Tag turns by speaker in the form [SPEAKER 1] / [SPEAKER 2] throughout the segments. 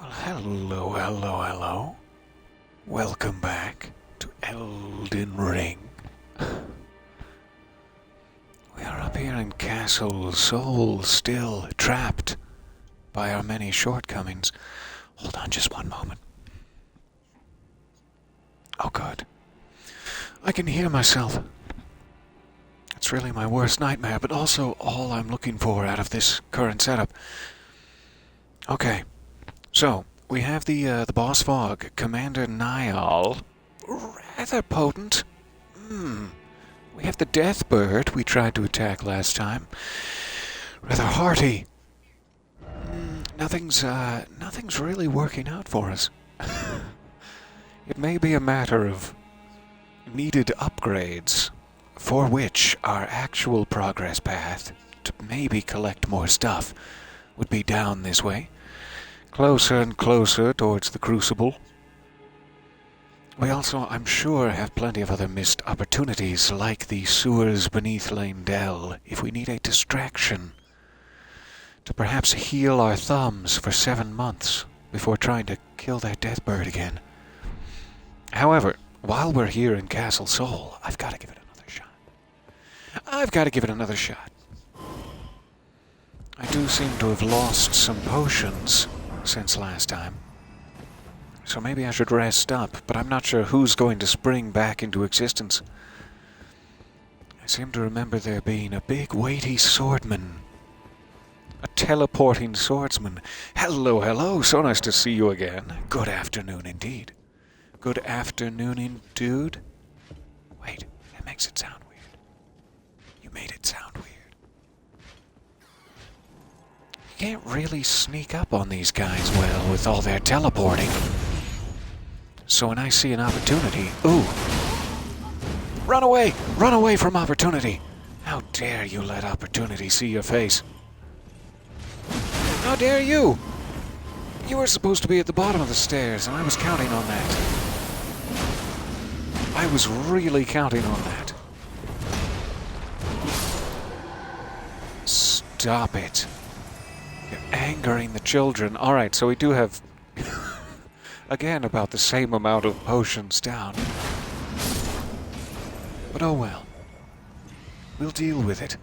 [SPEAKER 1] Well, hello, hello, hello. Welcome back to Elden Ring. We are up here in Castle Soul, still trapped by our many shortcomings. Hold on just one moment. Oh god. I can hear myself. It's really my worst nightmare, but also all I'm looking for out of this current setup. Okay. So, we have the boss fog, Commander Niall, rather potent. We have the death bird we tried to attack last time, rather hearty. Nothing's really working out for us. It may be a matter of needed upgrades, for which our actual progress path to maybe collect more stuff would be down this way. Closer and closer towards the Crucible. We also, I'm sure, have plenty of other missed opportunities, like the sewers beneath Lane Dell, if we need a distraction. To perhaps heal our thumbs for 7 months before trying to kill that death bird again. However, while we're here in Castle Soul, I've got to give it another shot. I do seem to have lost some potions since last time. So maybe I should rest up, but I'm not sure who's going to spring back into existence. I seem to remember there being a big weighty swordman. A teleporting swordsman. Hello, hello, so nice to see you again. Good afternoon indeed. Good afternoon, dude. Wait, that makes it sound weird. You made it sound weird. You can't really sneak up on these guys well with all their teleporting. So when I see an opportunity... Ooh! Run away! Run away from opportunity! How dare you let opportunity see your face? How dare you! You were supposed to be at the bottom of the stairs, and I was counting on that. I was really counting on that. Stop it. You're angering the children. Alright, so we do have, again, about the same amount of potions down. But oh well. We'll deal with it.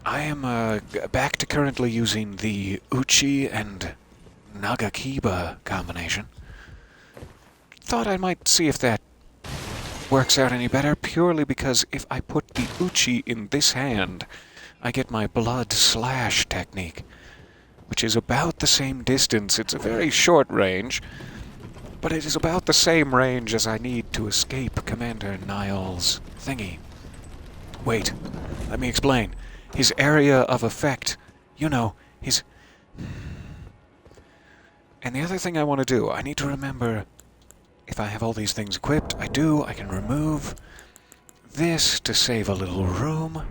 [SPEAKER 1] I am back to currently using the Uchi and Nagakiba combination. Thought I might see if that works out any better, purely because if I put the Uchi in this hand, I get my blood slash technique, which is about the same distance. It's a very short range, but it is about the same range as I need to escape Commander Niall's thingy. Wait, let me explain. His area of effect, you know, his... And the other thing I want to do, I need to remember, if I have all these things equipped, I can remove this to save a little room.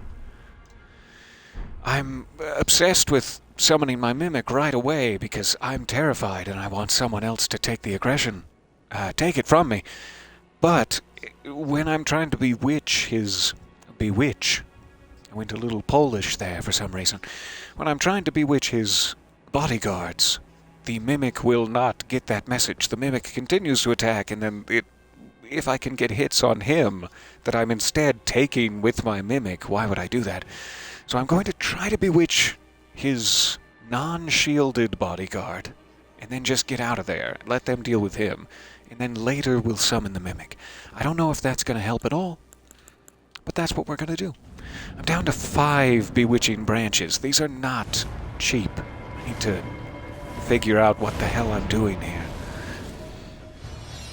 [SPEAKER 1] I'm obsessed with summoning my mimic right away because I'm terrified and I want someone else to take the aggression, take it from me. But when I'm trying to bewitch, I went a little Polish there for some reason. When I'm trying to bewitch his bodyguards, the mimic will not get that message. The mimic continues to attack, and then if I can get hits on him that I'm instead taking with my mimic, why would I do that? So I'm going to try to bewitch his non-shielded bodyguard, and then just get out of there, let them deal with him, and then later we'll summon the mimic. I don't know if that's going to help at all, but that's what we're going to do. I'm down to 5 bewitching branches. These are not cheap. I need to figure out what the hell I'm doing here.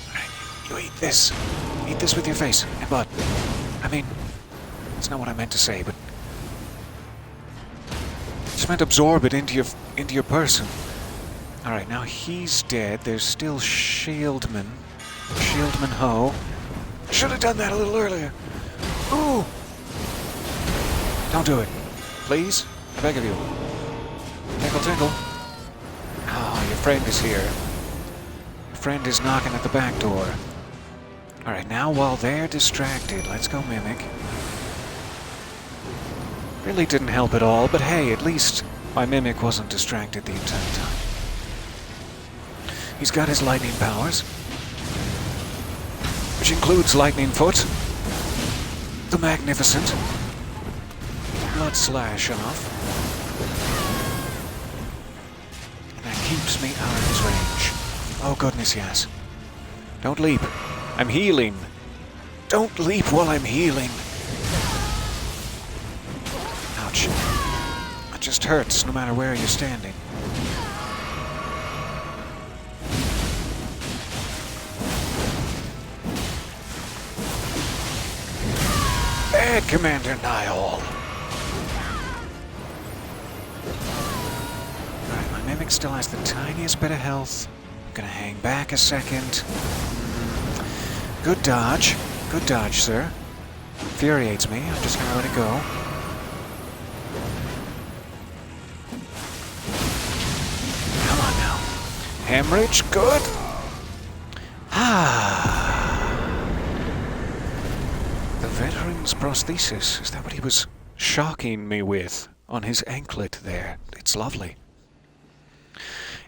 [SPEAKER 1] Alright, you eat this. Eat this with your face and butt. I mean, that's not what I meant to say, but... I just meant absorb it into your person. Alright, now he's dead. There's still Shieldman. Shieldman Ho. I should have done that a little earlier. Ooh! Don't do it. Please? I beg of you. Tinkle, tinkle. Oh, your friend is here. Your friend is knocking at the back door. Alright, now while they're distracted, let's go Mimic. Really didn't help at all, but hey, at least my Mimic wasn't distracted the entire time. He's got his lightning powers, which includes Lightning Foot, the Magnificent, Blood Slash off, and that keeps me out of his range. Oh goodness, yes. Don't leap. I'm healing. Don't leap while I'm healing. Ouch. It just hurts no matter where you're standing. Bad, Commander Niall. Alright, my Mimic still has the tiniest bit of health. I'm gonna hang back a second. Good dodge. Good dodge, sir. Infuriates me. I'm just gonna let it go. Come on now. Hemorrhage, good. The veteran's prosthesis. Is that what he was shocking me with on his anklet there? It's lovely.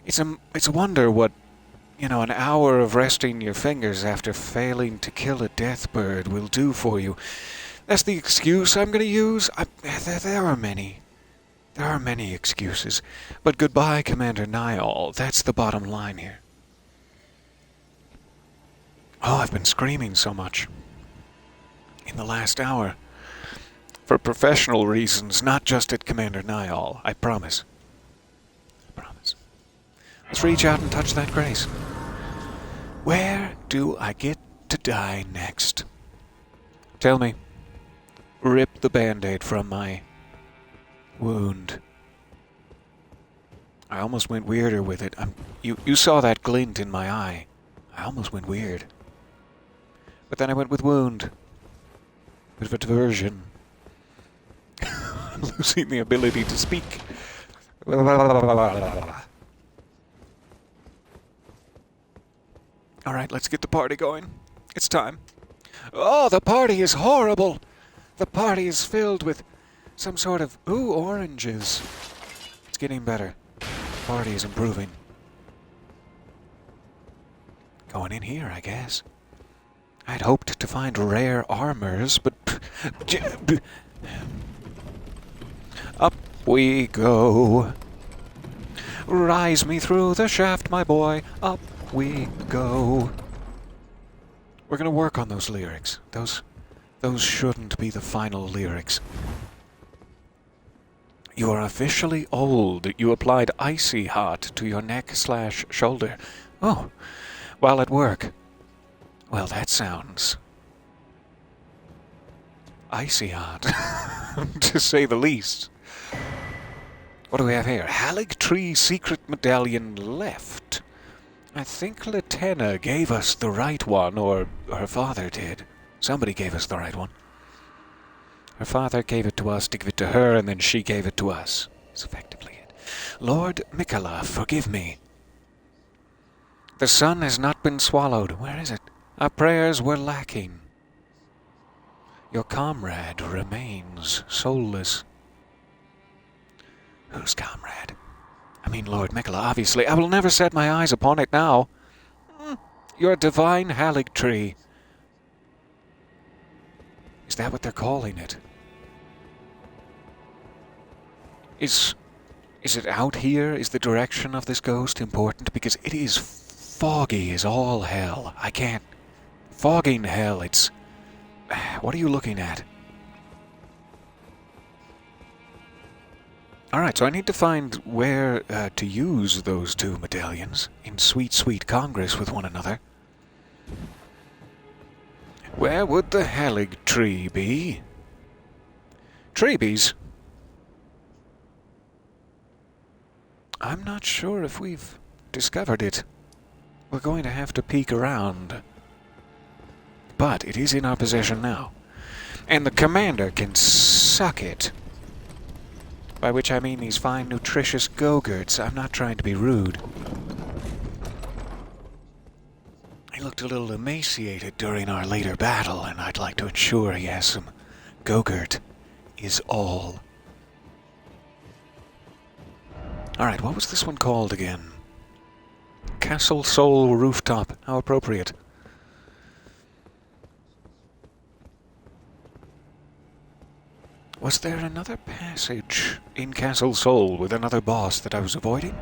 [SPEAKER 1] It's a wonder what, you know, an hour of resting your fingers after failing to kill a death bird will do for you. That's the excuse I'm going to use. There are many. There are many excuses. But goodbye, Commander Niall. That's the bottom line here. Oh, I've been screaming so much in the last hour. For professional reasons, not just at Commander Niall. I promise. I promise. Let's reach out and touch that grace. Where do I get to die next? Tell me. Rip the Band-Aid from my wound. I almost went weirder with it. You saw that glint in my eye. I almost went weird. But then I went with wound. Bit of a diversion. Losing the ability to speak. Alright, let's get the party going. It's time. Oh, the party is horrible! The party is filled with some sort of... Ooh, oranges. It's getting better. The party is improving. Going in here, I guess. I'd hoped to find rare armors, but... Up we go. Rise me through the shaft, my boy. Up we go. We're gonna work on those lyrics. Those shouldn't be the final lyrics. You are officially old. You applied icy hot to your neck/shoulder. Oh, while at work. Well, that sounds icy hot, to say the least. What do we have here? Halig Tree Secret Medallion left. I think Latenna gave us the right one, or her father did. Somebody gave us the right one. Her father gave it to us to give it to her, and then she gave it to us. That's effectively it. Lord Mikola, forgive me. The sun has not been swallowed. Where is it? Our prayers were lacking. Your comrade remains soulless. Whose comrade? I mean, Lord Mikola, obviously. I will never set my eyes upon it now. Your divine Halig Tree. Is that what they're calling it? Is it out here? Is the direction of this ghost important? Because it is foggy as all hell. I can't... Fogging hell, it's... What are you looking at? Alright, so I need to find where to use those two medallions in sweet, sweet congress with one another. Where would the Halig Tree be? Treebies? I'm not sure if we've discovered it. We're going to have to peek around. But it is in our possession now. And the commander can suck it. By which I mean these fine, nutritious go-gurts. I'm not trying to be rude. He looked a little emaciated during our later battle, and I'd like to ensure he has some go-gurt is all. Alright, what was this one called again? Castle Soul rooftop. How appropriate. Was there another passage in Castle Soul with another boss that I was avoiding?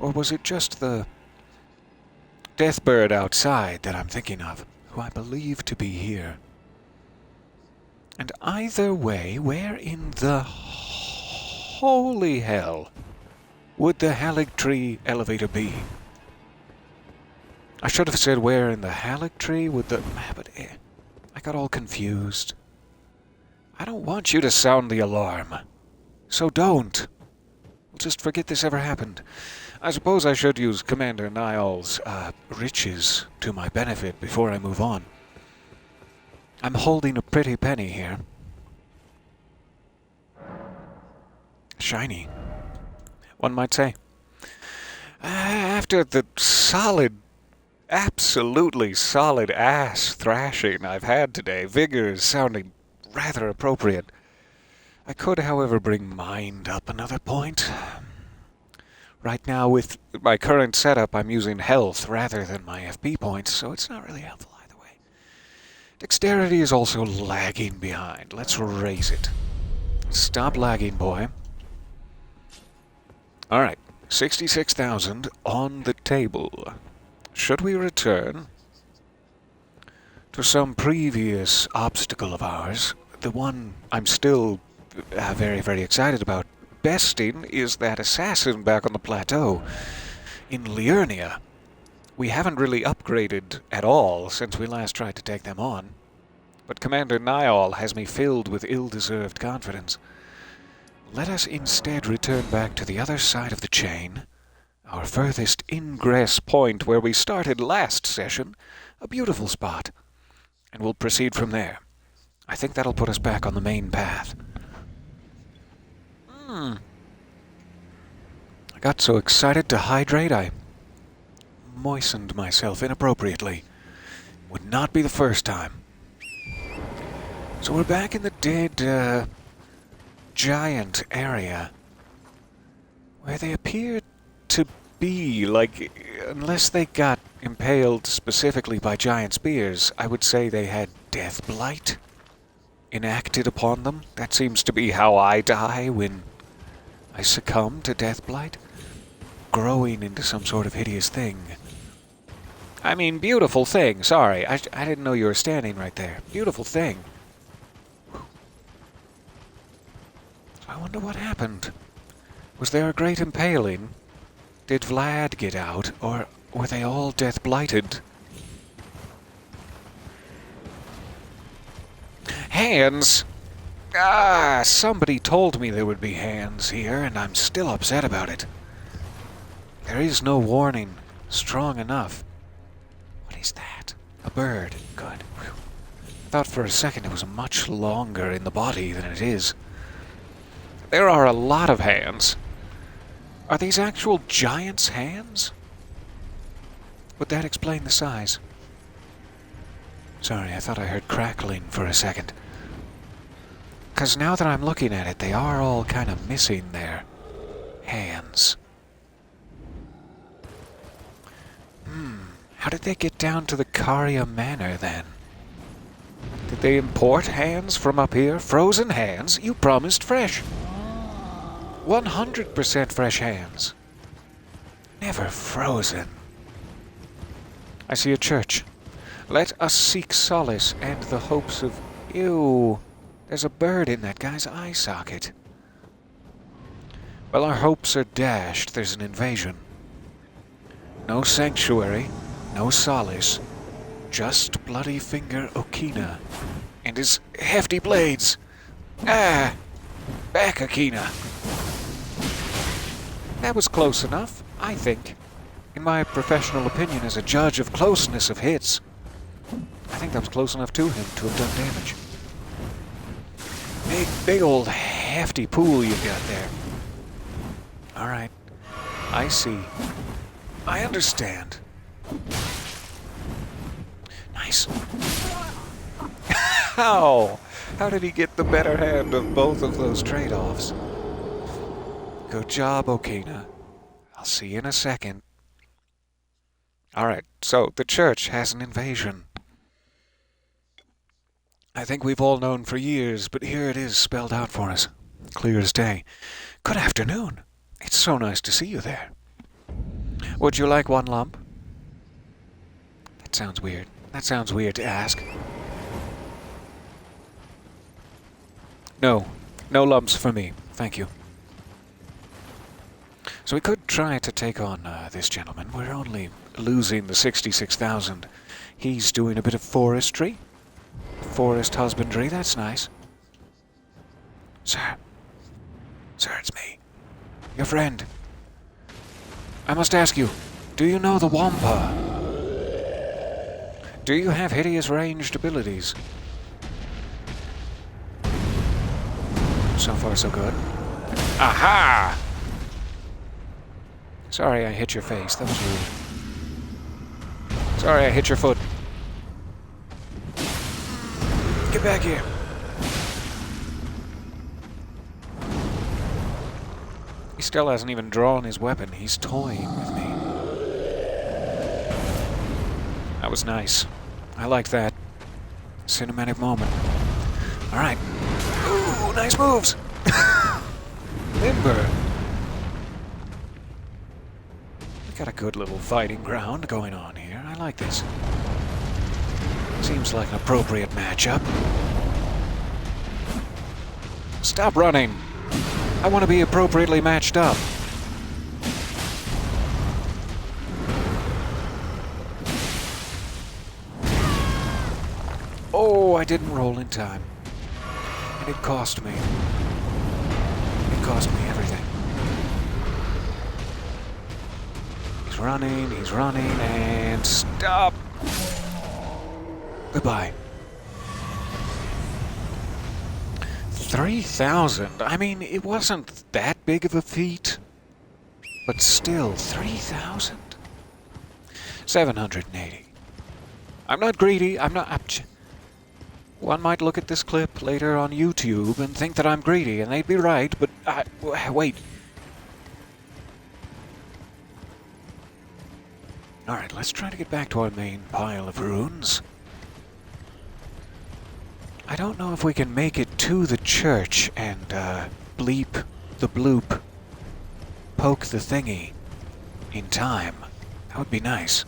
[SPEAKER 1] Or was it just the Deathbird outside that I'm thinking of, who I believe to be here? And either way, where in the holy hell would the Haligtree elevator be? I should have said where in the Haligtree would the... but I got all confused. I don't want you to sound the alarm. So don't. We'll just forget this ever happened. I suppose I should use Commander Niall's riches to my benefit before I move on. I'm holding a pretty penny here. Shiny, one might say. After the absolutely solid ass thrashing I've had today, vigor is sounding rather appropriate. I could, however, bring mind up another point. Right now, with my current setup, I'm using health rather than my FP points, so it's not really helpful either way. Dexterity is also lagging behind. Let's raise it. Stop lagging, boy. Alright, 66,000 on the table. Should we return to some previous obstacle of ours? The one I'm still very, very excited about besting is that assassin back on the plateau in Liurnia. We haven't really upgraded at all since we last tried to take them on, but Commander Niall has me filled with ill-deserved confidence. Let us instead return back to the other side of the chain, our furthest ingress point where we started last session, a beautiful spot, and we'll proceed from there. I think that'll put us back on the main path. I got so excited to hydrate, I moistened myself inappropriately. Would not be the first time. So we're back in the dead, giant area, where they appear to be, like, unless they got impaled specifically by giant spears, I would say they had death blight enacted upon them. That seems to be how I die when I succumb to death blight, growing into some sort of hideous thing. I mean, beautiful thing. Sorry, I didn't know you were standing right there. Beautiful thing. So I wonder what happened. Was there a great impaling? Did Vlad get out, or were they all death blighted? Hands? Somebody told me there would be hands here, and I'm still upset about it. There is no warning strong enough. What is that? A bird. Good. Whew. I thought for a second it was much longer in the body than it is. There are a lot of hands. Are these actual giants' hands? Would that explain the size? Sorry, I thought I heard crackling for a second. 'Cause now that I'm looking at it, they are all kind of missing their hands. How did they get down to the Caria Manor, then? Did they import hands from up here? Frozen hands? You promised fresh. 100% fresh hands. Never frozen. I see a church. Let us seek solace and the hopes of... Ew. There's a bird in that guy's eye socket. Well, our hopes are dashed. There's an invasion. No sanctuary. No solace. Just Bloody Finger Okina. And his hefty blades. Back, Okina. That was close enough, I think. In my professional opinion as a judge of closeness of hits, I think that was close enough to him to have done damage. Big old hefty pool you've got there. Alright. I see. I understand. Nice. How? How did he get the better hand of both of those trade-offs? Good job, Okina. I'll see you in a second. Alright, so the church has an invasion. I think we've all known for years, but here it is spelled out for us. Clear as day. Good afternoon. It's so nice to see you there. Would you like one lump? That sounds weird. That sounds weird to ask. No. No lumps for me. Thank you. So we could try to take on this gentleman. We're only losing the 66,000. He's doing a bit of forestry. Forest husbandry, that's nice. Sir. Sir, it's me. Your friend. I must ask you, do you know the Wampa? Do you have hideous ranged abilities? So far, so good. Aha! Sorry I hit your face, that was rude. Sorry I hit your foot. Get back here. He still hasn't even drawn his weapon. He's toying with me. That was nice. I like that. Cinematic moment. Alright. Ooh, nice moves! Limber. We got a good little fighting ground going on here. I like this. Seems like an appropriate matchup. Stop running! I want to be appropriately matched up. Oh, I didn't roll in time. And it cost me. It cost me everything. He's running, and stop! Goodbye. 3,000? I mean, it wasn't that big of a feat. But still, 3,000? 780. I'm not greedy, I'm not... One might look at this clip later on YouTube and think that I'm greedy, and they'd be right, but wait. Alright, let's try to get back to our main pile of runes. I don't know if we can make it to the church and, bleep the bloop, poke the thingy in time. That would be nice.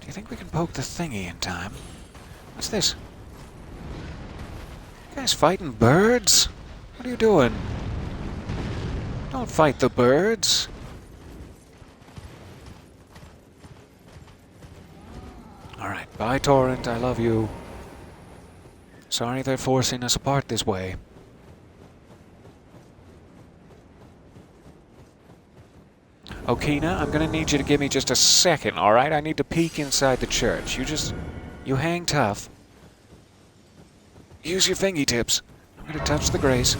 [SPEAKER 1] Do you think we can poke the thingy in time? What's this? You guys fighting birds? What are you doing? Don't fight the birds. Alright, bye Torrent, I love you. Sorry they're forcing us apart this way. Okina, I'm gonna need you to give me just a second, alright? I need to peek inside the church. You hang tough. Use your fingertips. I'm gonna touch the grace.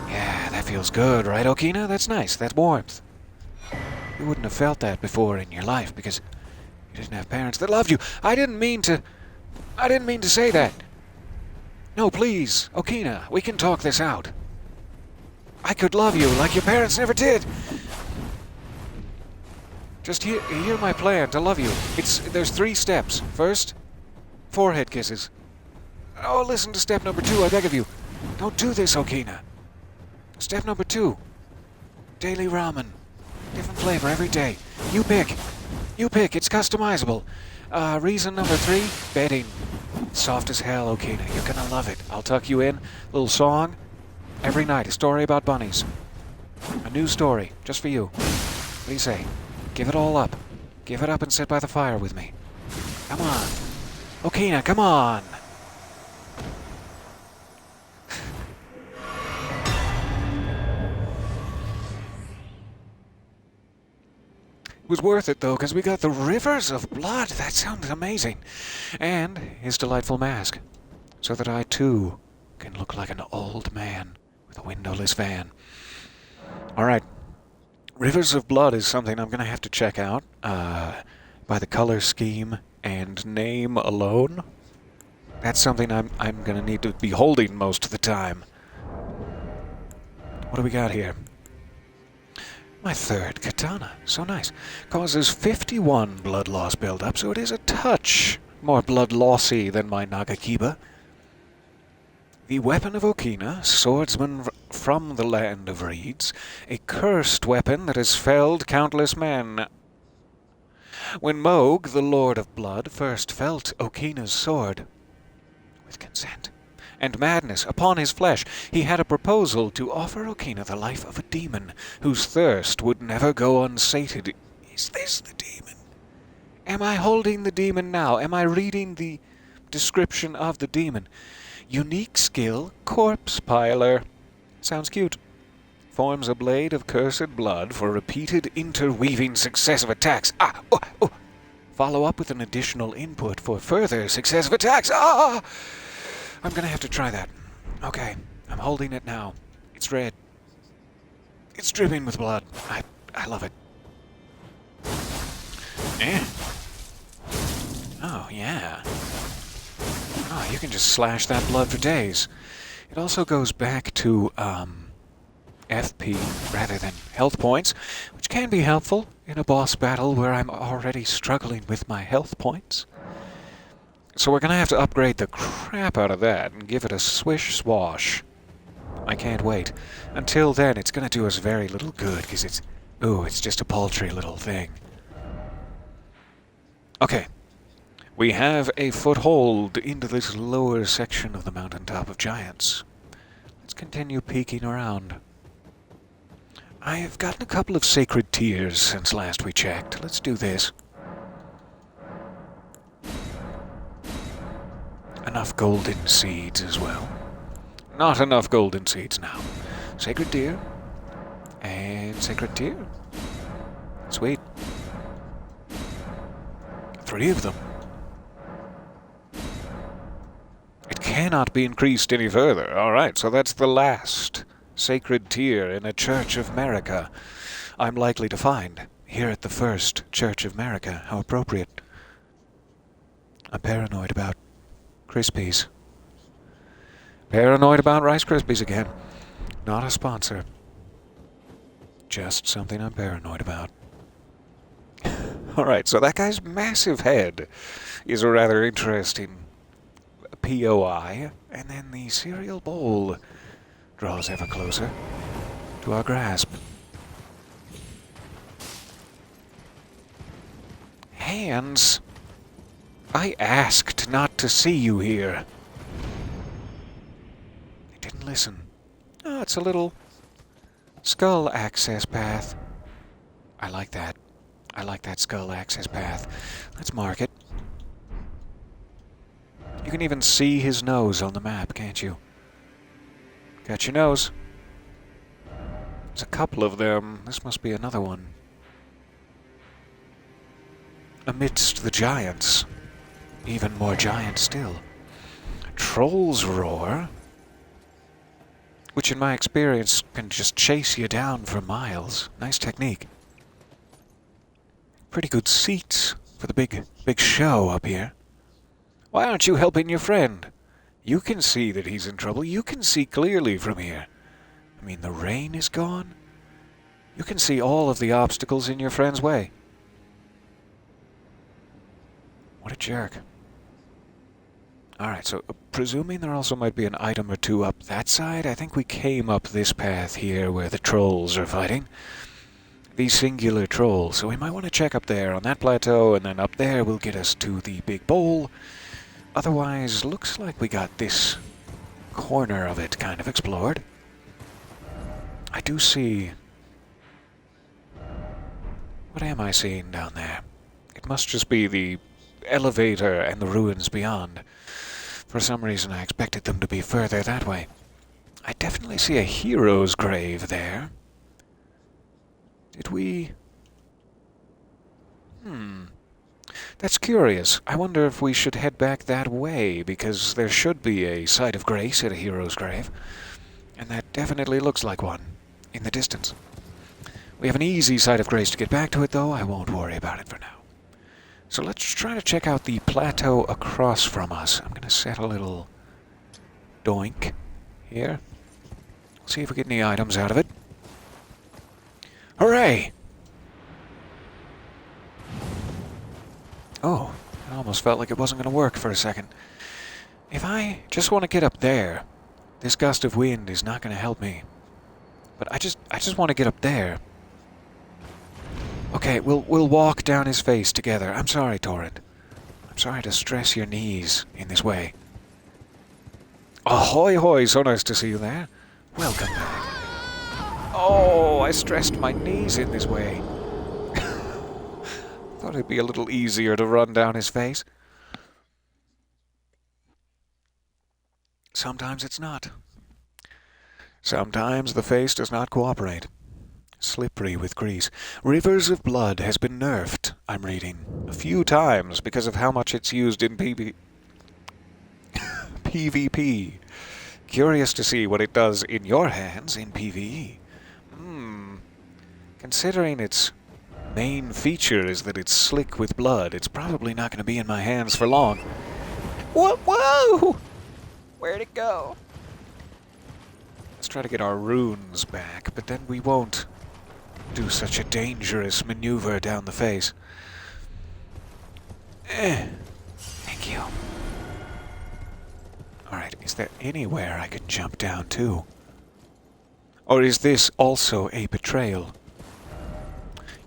[SPEAKER 1] Yeah, that feels good, right, Okina? That's nice, that's warmth. You wouldn't have felt that before in your life because you didn't have parents that loved you. I didn't mean to say that. No, please, Okina, we can talk this out. I could love you like your parents never did. Just hear my plan to love you. There's 3 steps. First, forehead kisses. Oh, listen to step number 2, I beg of you. Don't do this, Okina. Step number 2, daily ramen. Different flavor every day. You pick, it's customizable. Reason number 3, bedding. Soft as hell, Okina. You're gonna love it. I'll tuck you in. Little song. Every night, a story about bunnies. A new story, just for you. What do you say? Give it all up. Give it up and sit by the fire with me. Come on. Okina, come on! It was worth it, though, because we got the rivers of blood. That sounded amazing. And his delightful mask, so that I, too, can look like an old man with a windowless van. Alright. Rivers of Blood is something I'm going to have to check out, by the color scheme and name alone. That's something I'm going to need to be holding most of the time. What do we got here? My third katana. So nice. Causes 51 blood loss buildup, so it is a touch more blood lossy than my Nagakiba. The weapon of Okina, swordsman from the land of reeds, a cursed weapon that has felled countless men. When Moog, the Lord of Blood, first felt Okina's sword, with consent and madness upon his flesh, he had a proposal to offer Okina the life of a demon whose thirst would never go unsated. Is this the demon? Am I holding the demon now? Am I reading the description of the demon? Unique skill, corpse piler. Sounds cute. Forms a blade of cursed blood for repeated interweaving successive attacks. Follow up with an additional input for further successive attacks. I'm gonna have to try that. Okay, I'm holding it now. It's red. It's dripping with blood. I love it. Oh, yeah. Oh, you can just slash that blood for days. It also goes back to, FP rather than health points, which can be helpful in a boss battle where I'm already struggling with my health points. So we're gonna have to upgrade the crap out of that and give it a swish-swash. I can't wait. Until then, it's gonna do us very little good, because it's just a paltry little thing. Okay. We have a foothold into this lower section of the mountaintop of giants. Let's continue peeking around. I have gotten a couple of sacred tears since last we checked. Let's do this. Enough golden seeds as well. Not enough golden seeds now. Sacred tear. And sacred tear. Sweet. 3 of them. It cannot be increased any further. Alright, so that's the last sacred tear in a Church of America I'm likely to find here at the first Church of America. How appropriate. I'm paranoid about Krispies. Paranoid about Rice Krispies again. Not a sponsor. Just something I'm paranoid about. Alright, so that guy's massive head is a rather interesting POI, and then the cereal bowl draws ever closer to our grasp. Hands? I asked not to see you here. They didn't listen. Oh, it's a little skull access path. I like that. I like that skull access path. Let's mark it. You can even see his nose on the map, can't you? Got your nose. There's a couple of them. This must be another one. Amidst the giants. Even more giant still. Troll's Roar, which in my experience can just chase you down for miles. Nice technique. Pretty good seats for the big show up here. Why aren't you helping your friend? You can see that he's in trouble. You can see clearly from here. I mean, the rain is gone. You can see all of the obstacles in your friend's way. What a jerk. Alright, so presuming there also might be an item or two up that side, I think we came up this path here where the trolls are fighting. These singular trolls, so we might want to check up there on that plateau, and then up there will get us to the big bowl. Otherwise, looks like we got this corner of it kind of explored. I do see... What am I seeing down there? It must just be the elevator and the ruins beyond. For some reason I expected them to be further that way. I definitely see a hero's grave there. Did we... That's curious. I wonder if we should head back that way, because there should be a site of grace at a hero's grave. And that definitely looks like one, in the distance. We have an easy site of grace to get back to it, though. I won't worry about it for now. So let's try to check out the plateau across from us. I'm going to set a little doink here. See if we get any items out of it. Hooray! Oh, it almost felt like it wasn't going to work for a second. If I just want to get up there, this gust of wind is not going to help me. But I just want to get up there. Okay, we'll walk down his face together. I'm sorry, Torrent. I'm sorry to stress your knees in this way. Ahoy hoy, so nice to see you there. Welcome back. Oh, I stressed my knees in this way. Thought it'd be a little easier to run down his face. Sometimes it's not. Sometimes the face does not cooperate. Slippery with grease. Rivers of Blood has been nerfed, I'm reading, a few times because of how much it's used in PvP. Curious to see what it does in your hands in PvE. Considering its main feature is that it's slick with blood, it's probably not going to be in my hands for long. Whoa! Where'd it go? Let's try to get our runes back, but then we won't do such a dangerous maneuver down the face. Thank you. Alright, is there anywhere I could jump down to? Or is this also a betrayal?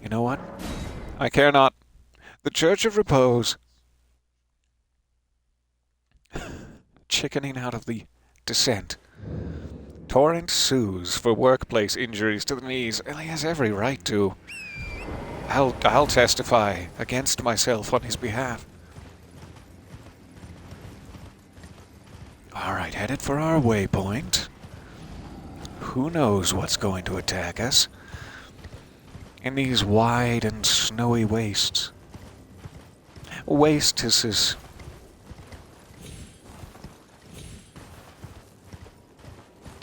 [SPEAKER 1] You know what? I care not. The Church of Repose. Chickening out of the descent. Torrent sues for workplace injuries to the knees. Well, he has every right to. I'll testify against myself on his behalf. Alright, headed for our waypoint. Who knows what's going to attack us in these wide and snowy wastes. Wastes.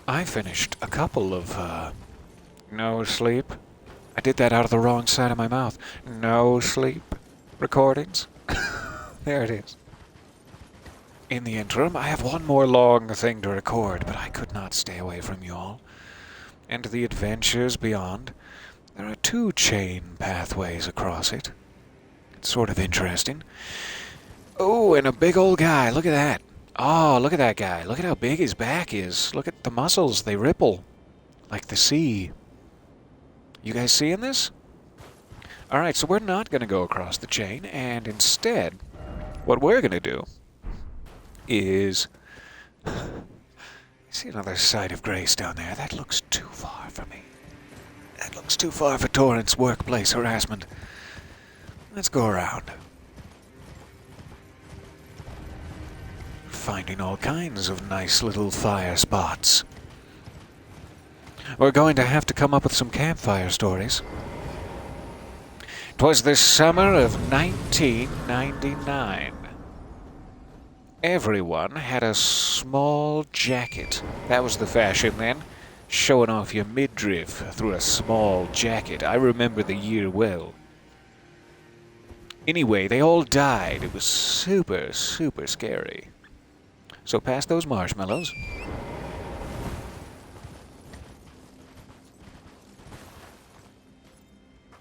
[SPEAKER 1] I finished a couple of, no sleep. I did that out of the wrong side of my mouth. No sleep recordings. There it is. In the interim, I have one more long thing to record, but I could not stay away from you all. And the adventures beyond. There are 2 chain pathways across it. It's sort of interesting. Oh, and a big old guy. Look at that. Oh, look at that guy. Look at how big his back is. Look at the muscles. They ripple. Like the sea. You guys seeing this? Alright, so we're not going to go across the chain, and instead, what we're going to do is... see another site of grace down there. That looks too far for me. That looks too far for Torrent's workplace harassment. Let's go around. Finding all kinds of nice little fire spots. We're going to have to come up with some campfire stories. 'Twas the summer of 1999. Everyone had a small jacket. That was the fashion then. Showing off your midriff through a small jacket. I remember the year well. Anyway, they all died. It was super, super scary. So pass those marshmallows.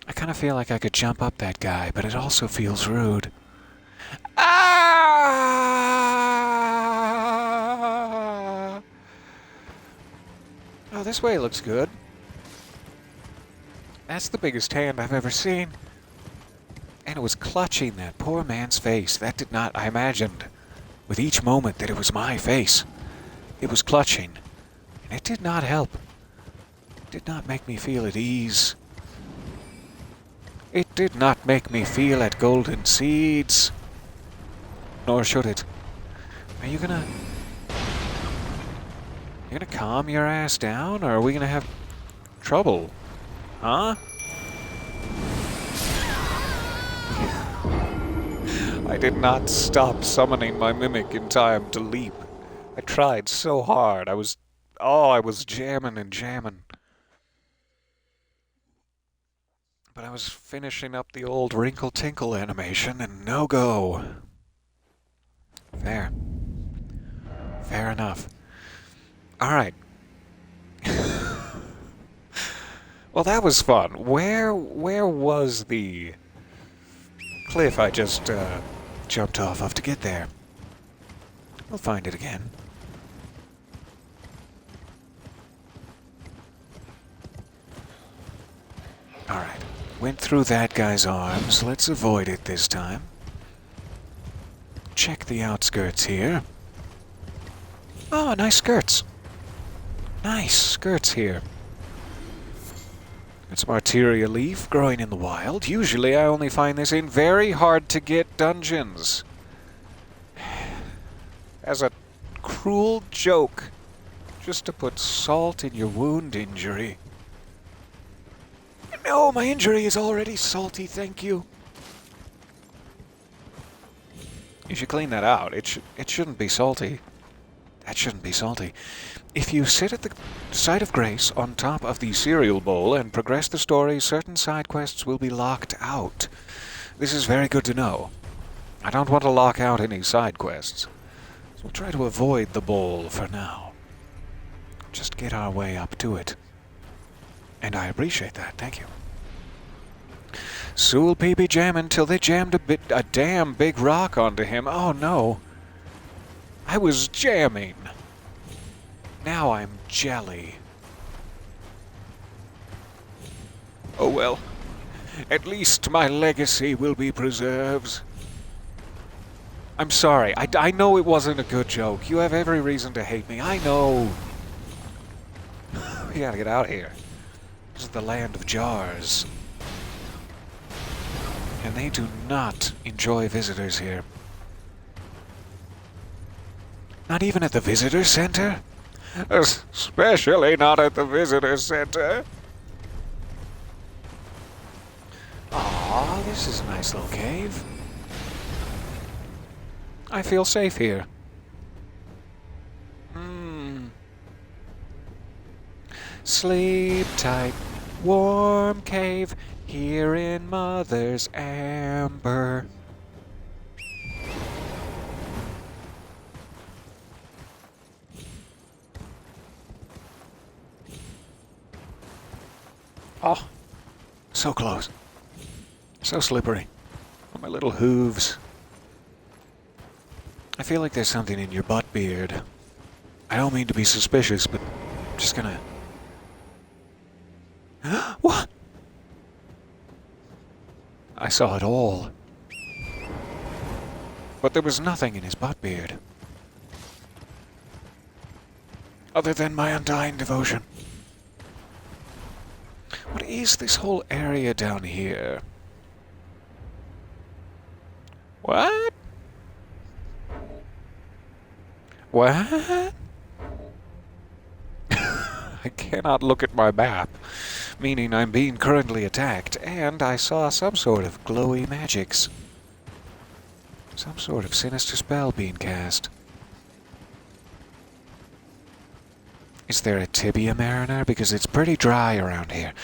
[SPEAKER 1] I kind of feel like I could jump up that guy, but it also feels rude. Ah! Oh, this way looks good. That's the biggest hand I've ever seen. And it was clutching that poor man's face. That did not, I imagined, with each moment that it was my face. It was clutching. And it did not help. It did not make me feel at ease. It did not make me feel at golden seeds. Nor should it. Are you gonna... You gonna calm your ass down, or are we gonna have trouble? Huh? I did not stop summoning my mimic in time to leap. I tried so hard. I was jamming and jamming. But I was finishing up the old Wrinkle Tinkle animation, and no go. Fair. Fair enough. Alright. Well, that was fun. Where was the cliff I just jumped off of to get there? We'll find it again. Alright. Went through that guy's arms. Let's avoid it this time. Check the outskirts here. Oh, nice skirts. Nice skirts here. Got some arteria leaf growing in the wild. Usually I only find this in very hard-to-get dungeons. As a cruel joke, just to put salt in your wound injury. No, my injury is already salty, thank you. You should clean that out. It shouldn't be salty. That shouldn't be salty. If you sit at the site of grace on top of the cereal bowl and progress the story, certain side quests will be locked out. This is very good to know. I don't want to lock out any side quests. So we'll try to avoid the bowl for now. Just get our way up to it. And I appreciate that, thank you. Sewell P be jamming till they jammed a damn big rock onto him. Oh no. I was jamming. Now I'm jelly. Oh well. At least my legacy will be preserved. I'm sorry. I know it wasn't a good joke. You have every reason to hate me. I know. We gotta get out of here. This is the land of jars. And they do not enjoy visitors here. Not even at the visitor center? Especially not at the visitor center. Aw, this is a nice little cave. I feel safe here. Sleep tight, warm cave, here in Mother's amber. Oh, so close. So slippery. On my little hooves. I feel like there's something in your butt beard. I don't mean to be suspicious, but I'm just gonna... What? I saw it all. But there was nothing in his butt beard. Other than my undying devotion. What is this whole area down here? What? What? I cannot look at my map, meaning I'm being currently attacked, and I saw some sort of glowy magics. Some sort of sinister spell being cast. Is there a tibia mariner? Because it's pretty dry around here.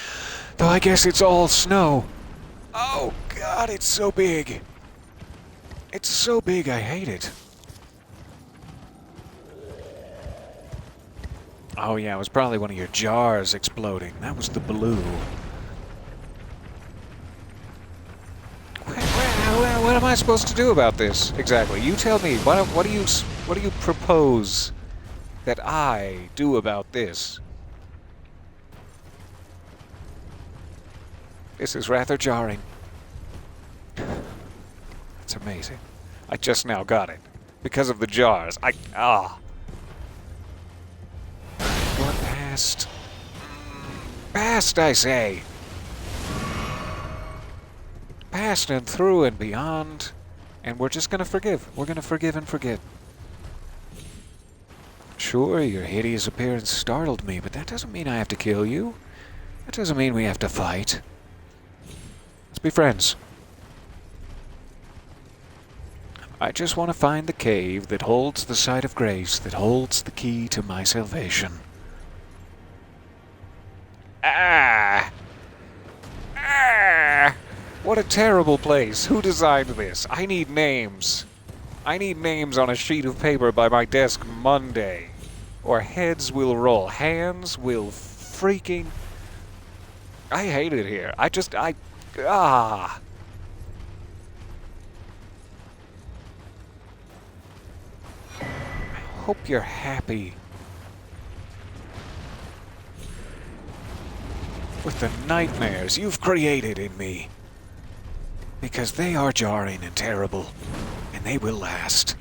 [SPEAKER 1] Though I guess it's all snow. Oh god, it's so big. It's so big, I hate it. Oh yeah, it was probably one of your jars exploding. That was the blue. What am I supposed to do about this exactly? You tell me. What do you propose that I do about this? This is rather jarring. It's amazing. I just now got it because of the jars. Going past. Past, I say. Past and through and beyond. And we're just gonna forgive. We're gonna forgive and forget. Sure, your hideous appearance startled me, but that doesn't mean I have to kill you. That doesn't mean we have to fight. Let's be friends. I just want to find the cave that holds the site of grace, that holds the key to my salvation. Ah! Ah! What a terrible place. Who designed this? I need names. I need names on a sheet of paper by my desk Monday. Or heads will roll. Hands will freaking... I hate it here. Ah. I hope you're happy with the nightmares you've created in me. Because they are jarring and terrible, and they will last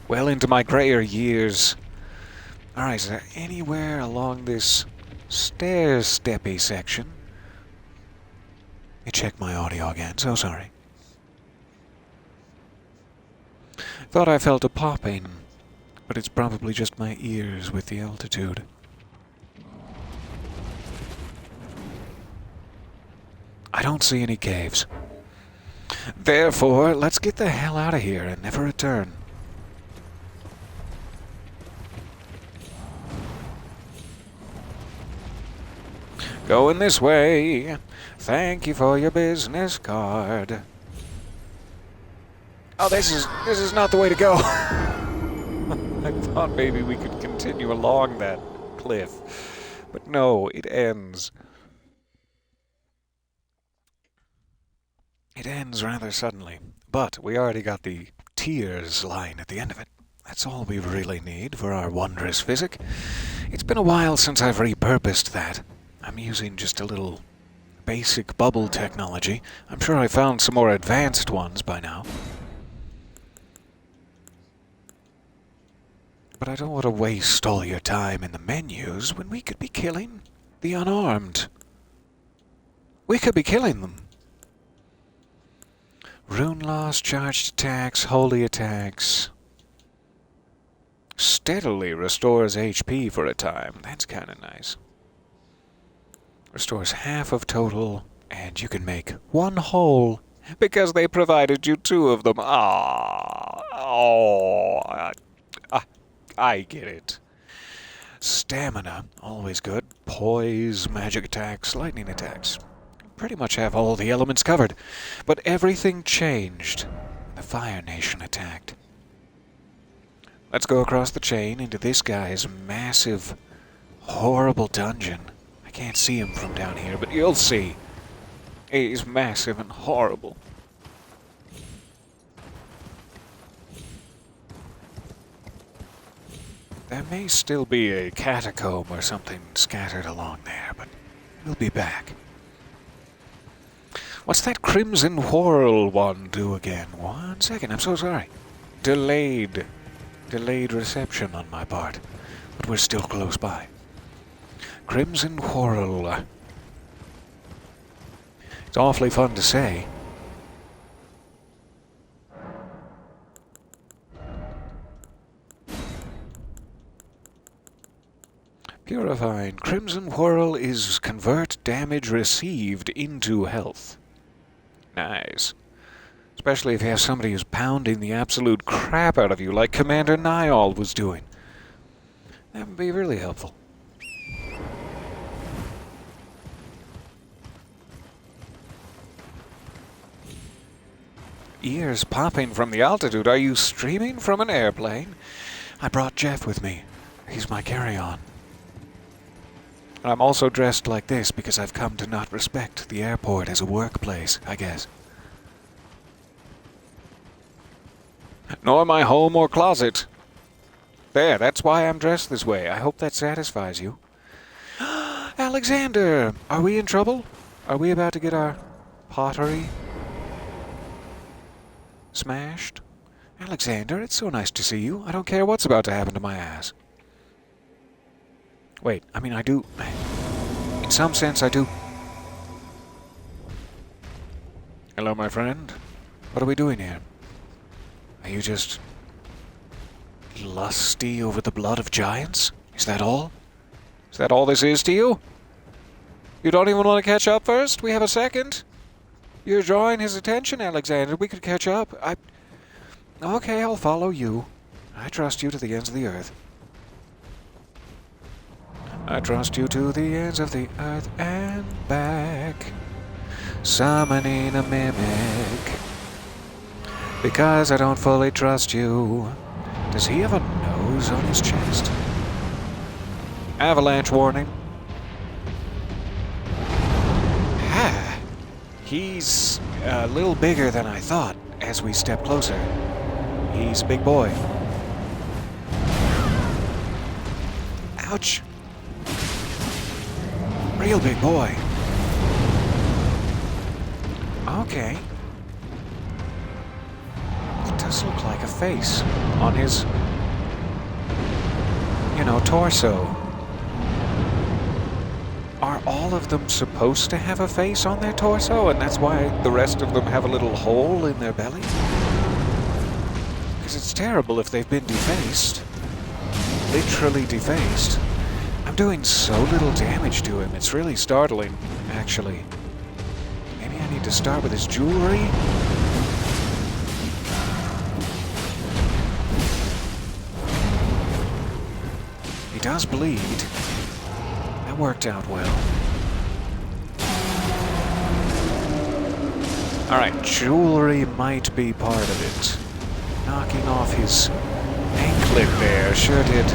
[SPEAKER 1] well into my grayer years. Alright, is there anywhere along this stair-steppy section? Let me check my audio again, so sorry. Thought I felt a popping, but it's probably just my ears with the altitude. I don't see any caves. Therefore, let's get the hell out of here and never return. Going this way. Thank you for your business card. Oh, this is not the way to go. I thought maybe we could continue along that cliff. But no, it ends. It ends rather suddenly. But we already got the tears line at the end of it. That's all we really need for our wondrous physic. It's been a while since I've repurposed that. I'm using just a little basic bubble technology. I'm sure I found some more advanced ones by now. But I don't want to waste all your time in the menus when we could be killing the unarmed. We could be killing them. Rune loss, charged attacks, holy attacks. Steadily restores HP for a time. That's kind of nice. Restores half of total, and you can make one whole because they provided you two of them. I get it. Stamina, always good. Poise, magic attacks, lightning attacks. Pretty much have all the elements covered. But everything changed when the Fire Nation attacked. Let's go across the chain into this guy's massive, horrible dungeon. I can't see him from down here, but you'll see. He's massive and horrible. There may still be a catacomb or something scattered along there, but we'll be back. What's that Crimson Whirl one do again? 1 second, I'm so sorry. Delayed reception on my part, but we're still close by. Crimson Whirl. It's awfully fun to say. Purifying. Crimson Whirl is convert damage received into health. Nice. Especially if you have somebody who's pounding the absolute crap out of you like Commander Niall was doing. That would be really helpful. Ears popping from the altitude. Are you streaming from an airplane? I brought Jeff with me. He's my carry-on. And I'm also dressed like this because I've come to not respect the airport as a workplace, I guess. Nor my home or closet. There, that's why I'm dressed this way. I hope that satisfies you. Alexander! Are we in trouble? Are we about to get our pottery smashed? Alexander, it's so nice to see you. I don't care what's about to happen to my ass. Wait, I mean, I do. In some sense, I do. Hello, my friend. What are we doing here? Are you just lusty over the blood of giants? Is that all? Is that all this is to you? You don't even want to catch up first? We have a second. You're drawing his attention, Alexander. We could catch up. Okay, I'll follow you. I trust you to the ends of the earth. I trust you to the ends of the earth and back. Summoning a mimic. Because I don't fully trust you. Does he have a nose on his chest? He's a little bigger than I thought as we step closer. He's a big boy. Ouch. Real big boy. Okay. It does look like a face on his, torso. Are all of them supposed to have a face on their torso, and that's why the rest of them have a little hole in their belly? Because it's terrible if they've been defaced. Literally defaced. I'm doing so little damage to him, it's really startling, actually. Maybe I need to start with his jewelry? He does bleed. That worked out well. Alright, jewelry might be part of it. Knocking off his anklet there sure did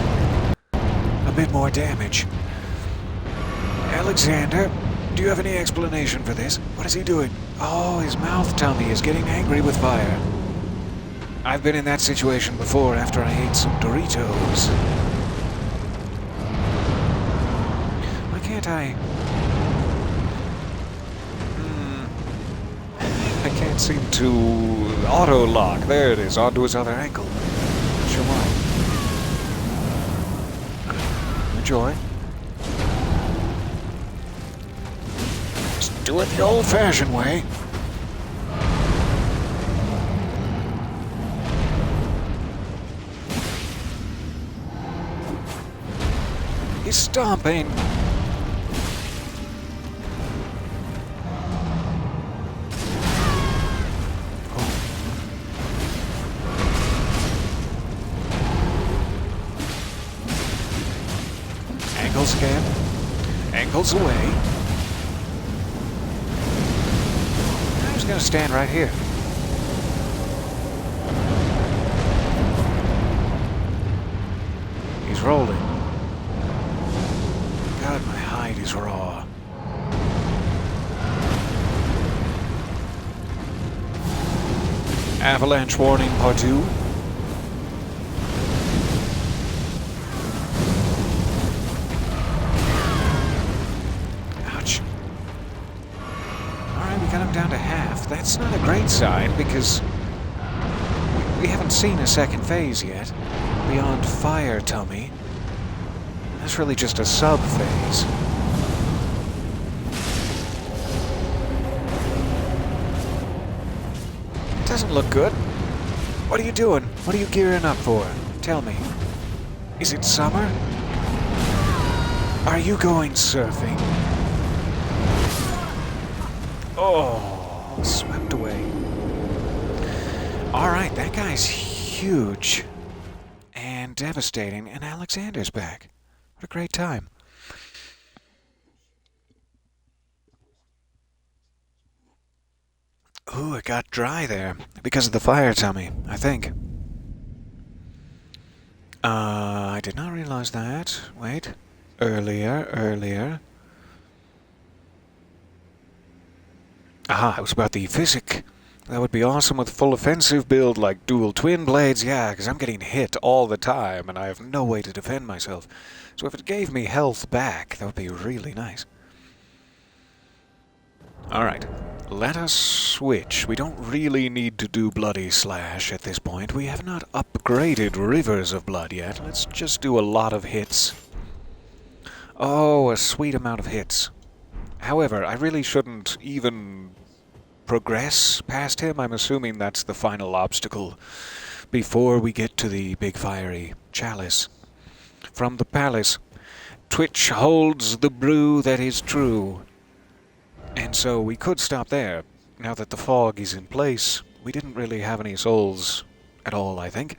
[SPEAKER 1] a bit more damage. Alexander, do you have any explanation for this? What is he doing? Oh, his mouth tummy is getting angry with fire. I've been in that situation before after I ate some Doritos. Why can't I... I can't seem to auto-lock. There it is, onto his other ankle. Not sure why. Enjoy. Just do it the old-fashioned way. He's stomping. Ankles again. Ankles away. I'm just gonna stand right here. He's rolling. God, my hide is raw. Avalanche warning, part 2. Ouch. Alright, we got him down to half. That's not a great sign because we haven't seen a second phase yet. Beyond fire tummy. That's really just a sub-phase. Doesn't look good. What are you doing? What are you gearing up for? Tell me. Is it summer? Are you going surfing? Oh, swept away. Alright, that guy's huge and devastating, and Alexander's back. What a great time. Ooh, it got dry there because of the fire tummy, I think. I did not realize that. Wait. Earlier. Aha, it was about the physic. That would be awesome with full offensive build like dual twin blades. Yeah, because I'm getting hit all the time and I have no way to defend myself. So if it gave me health back, that would be really nice. Alright, let us switch. We don't really need to do Bloody Slash at this point. We have not upgraded Rivers of Blood yet. Let's just do a lot of hits. Oh, a sweet amount of hits. However, I really shouldn't even progress past him. I'm assuming that's the final obstacle before we get to the big fiery chalice. From the palace, Twitch holds the brew that is true. And so we could stop there. Now that the fog is in place, we didn't really have any souls at all, I think.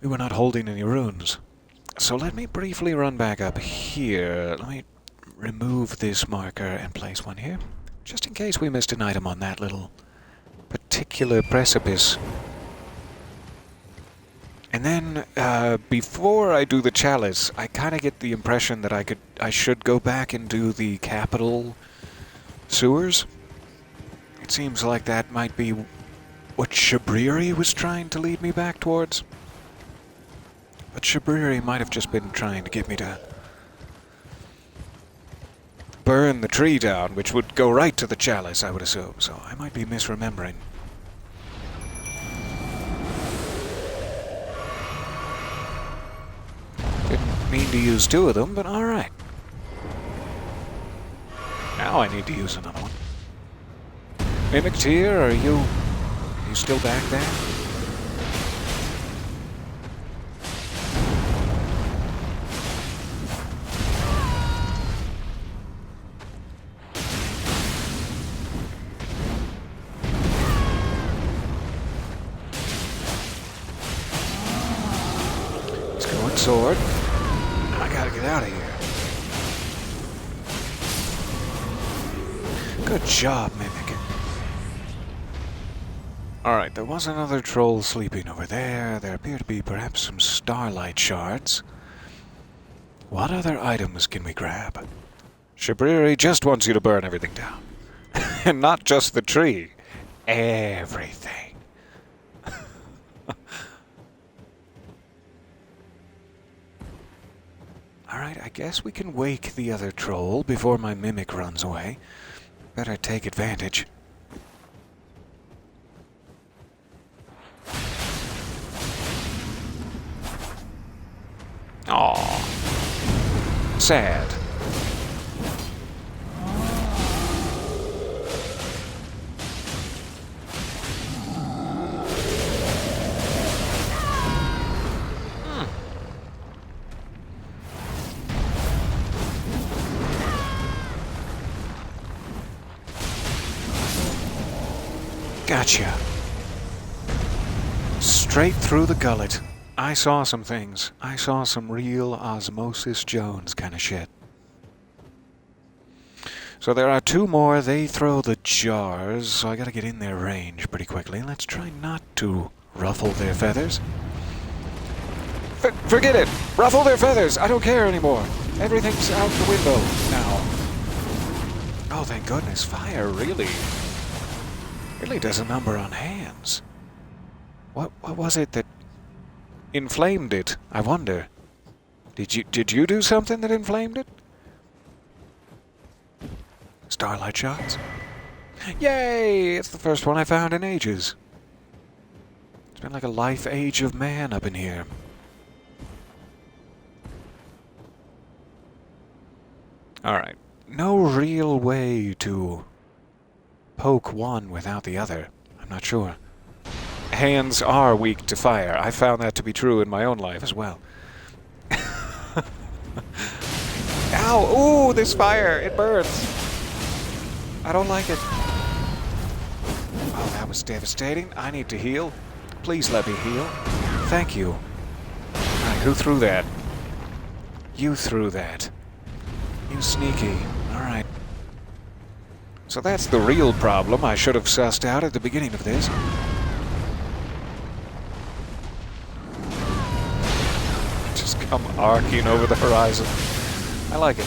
[SPEAKER 1] We were not holding any runes. So let me briefly run back up here. Let me remove this marker and place one here, just in case we missed an item on that little particular precipice. And then, before I do the chalice, I kind of get the impression that I should go back and do the capital sewers. It seems like that might be what Shabriri was trying to lead me back towards. But Shabriri might have just been trying to get me to burn the tree down, which would go right to the chalice, I would assume. So I might be misremembering. Didn't mean to use two of them, but alright. Now I need to use another one. Mimicked here, are you still back there? Let's go in sword. I gotta get out of here. Good job, Mimic. Alright, there was another troll sleeping over there. There appear to be perhaps some starlight shards. What other items can we grab? Shabriri just wants you to burn everything down. And not just the tree. Everything. Alright, I guess we can wake the other troll before my mimic runs away. Better take advantage. Aww. Sad. Gotcha. Straight through the gullet. I saw some things. I saw some real Osmosis Jones kind of shit. So there are two more. They throw the jars, so I gotta get in their range pretty quickly. Let's try not to ruffle their feathers. Forget it! Ruffle their feathers! I don't care anymore. Everything's out the window now. Oh, thank goodness. Fire really does a number on hands. What was it that inflamed it? I wonder. Did you do something that inflamed it? Starlight shots? Yay! It's the first one I found in ages. It's been like a life age of man up in here. Alright. No real way to poke one without the other. I'm not sure. Hands are weak to fire. I found that to be true in my own life as well. Ow! Ooh, this fire! It burns! I don't like it. Oh, that was devastating. I need to heal. Please let me heal. Thank you. Alright, who threw that? You threw that. You sneaky. Alright. So that's the real problem I should have sussed out at the beginning of this. Just come arcing over the horizon. I like it.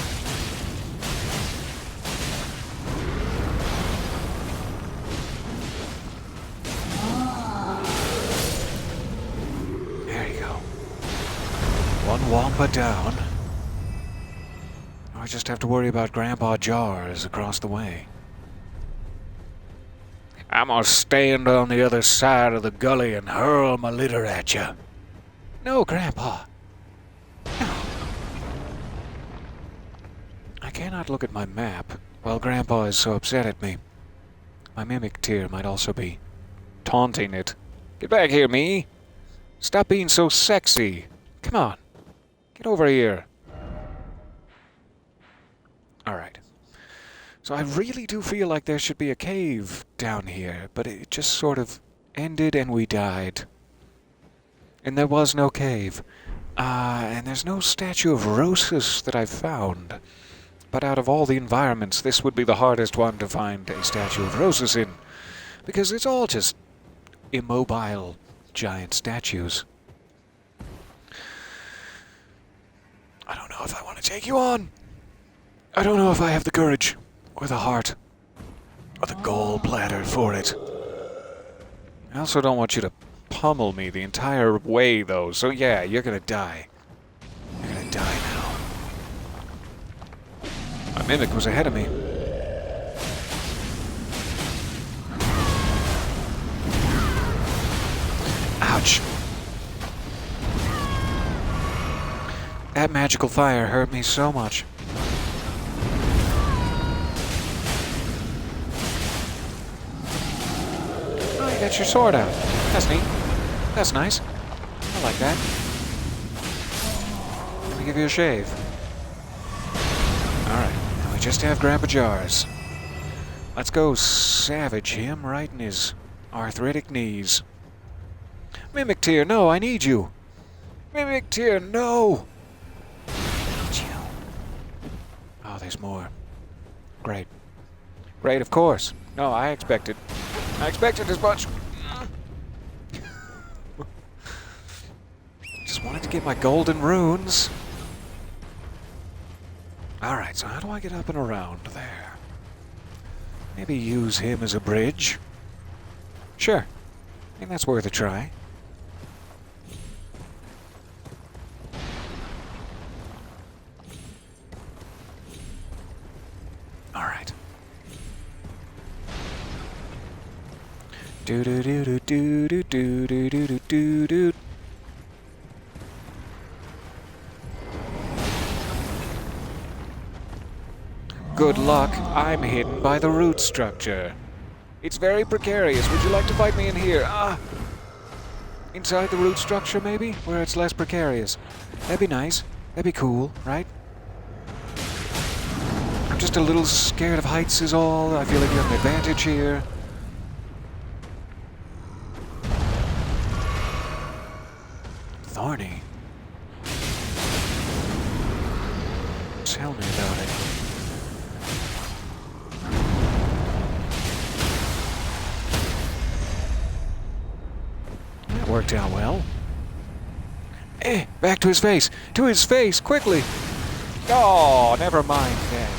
[SPEAKER 1] There you go. One wampa down. I just have to worry about Grandpa Jars across the way. I'm gonna stand on the other side of the gully and hurl my litter at you. No, Grandpa. No. I cannot look at my map while Grandpa is so upset at me. My mimic tear might also be taunting it. Get back here, me. Stop being so sexy. Come on. Get over here. Alright. So I really do feel like there should be a cave down here, but it just sort of ended and we died. And there was no cave. And there's no statue of Rosus that I've found. But out of all the environments, this would be the hardest one to find a statue of Rosus in. Because it's all just immobile giant statues. I don't know if I want to take you on. I don't know if I have the courage or the heart. the gallbladder for it. I also don't want you to pummel me the entire way, though. So yeah, you're gonna die. You're gonna die now. My mimic was ahead of me. Ouch. That magical fire hurt me so much. Oh, you got your sword out. That's neat. That's nice. I like that. Let me give you a shave. Alright, now we just have grandpa jars. Let's go savage him right in his arthritic knees. Mimic Tear, no, I need you. Mimic Tear, no! I need you. Oh, there's more. Great. Great, of course. No, I expected as much. Just wanted to get my golden runes. Alright, so how do I get up and around there? Maybe use him as a bridge? Sure. I think that's worth a try. Alright. Do do do do do do do do do do do. Good luck, I'm hidden by the root structure. It's very precarious. Would you like to fight me in here? Ah! Inside the root structure, maybe? Where it's less precarious. That'd be nice. That'd be cool, right? I'm just a little scared of heights is all. I feel like you have an advantage here. Thorny. Tell me about it. That worked out well. Eh, back to his face! To his face, quickly! Oh, never mind then.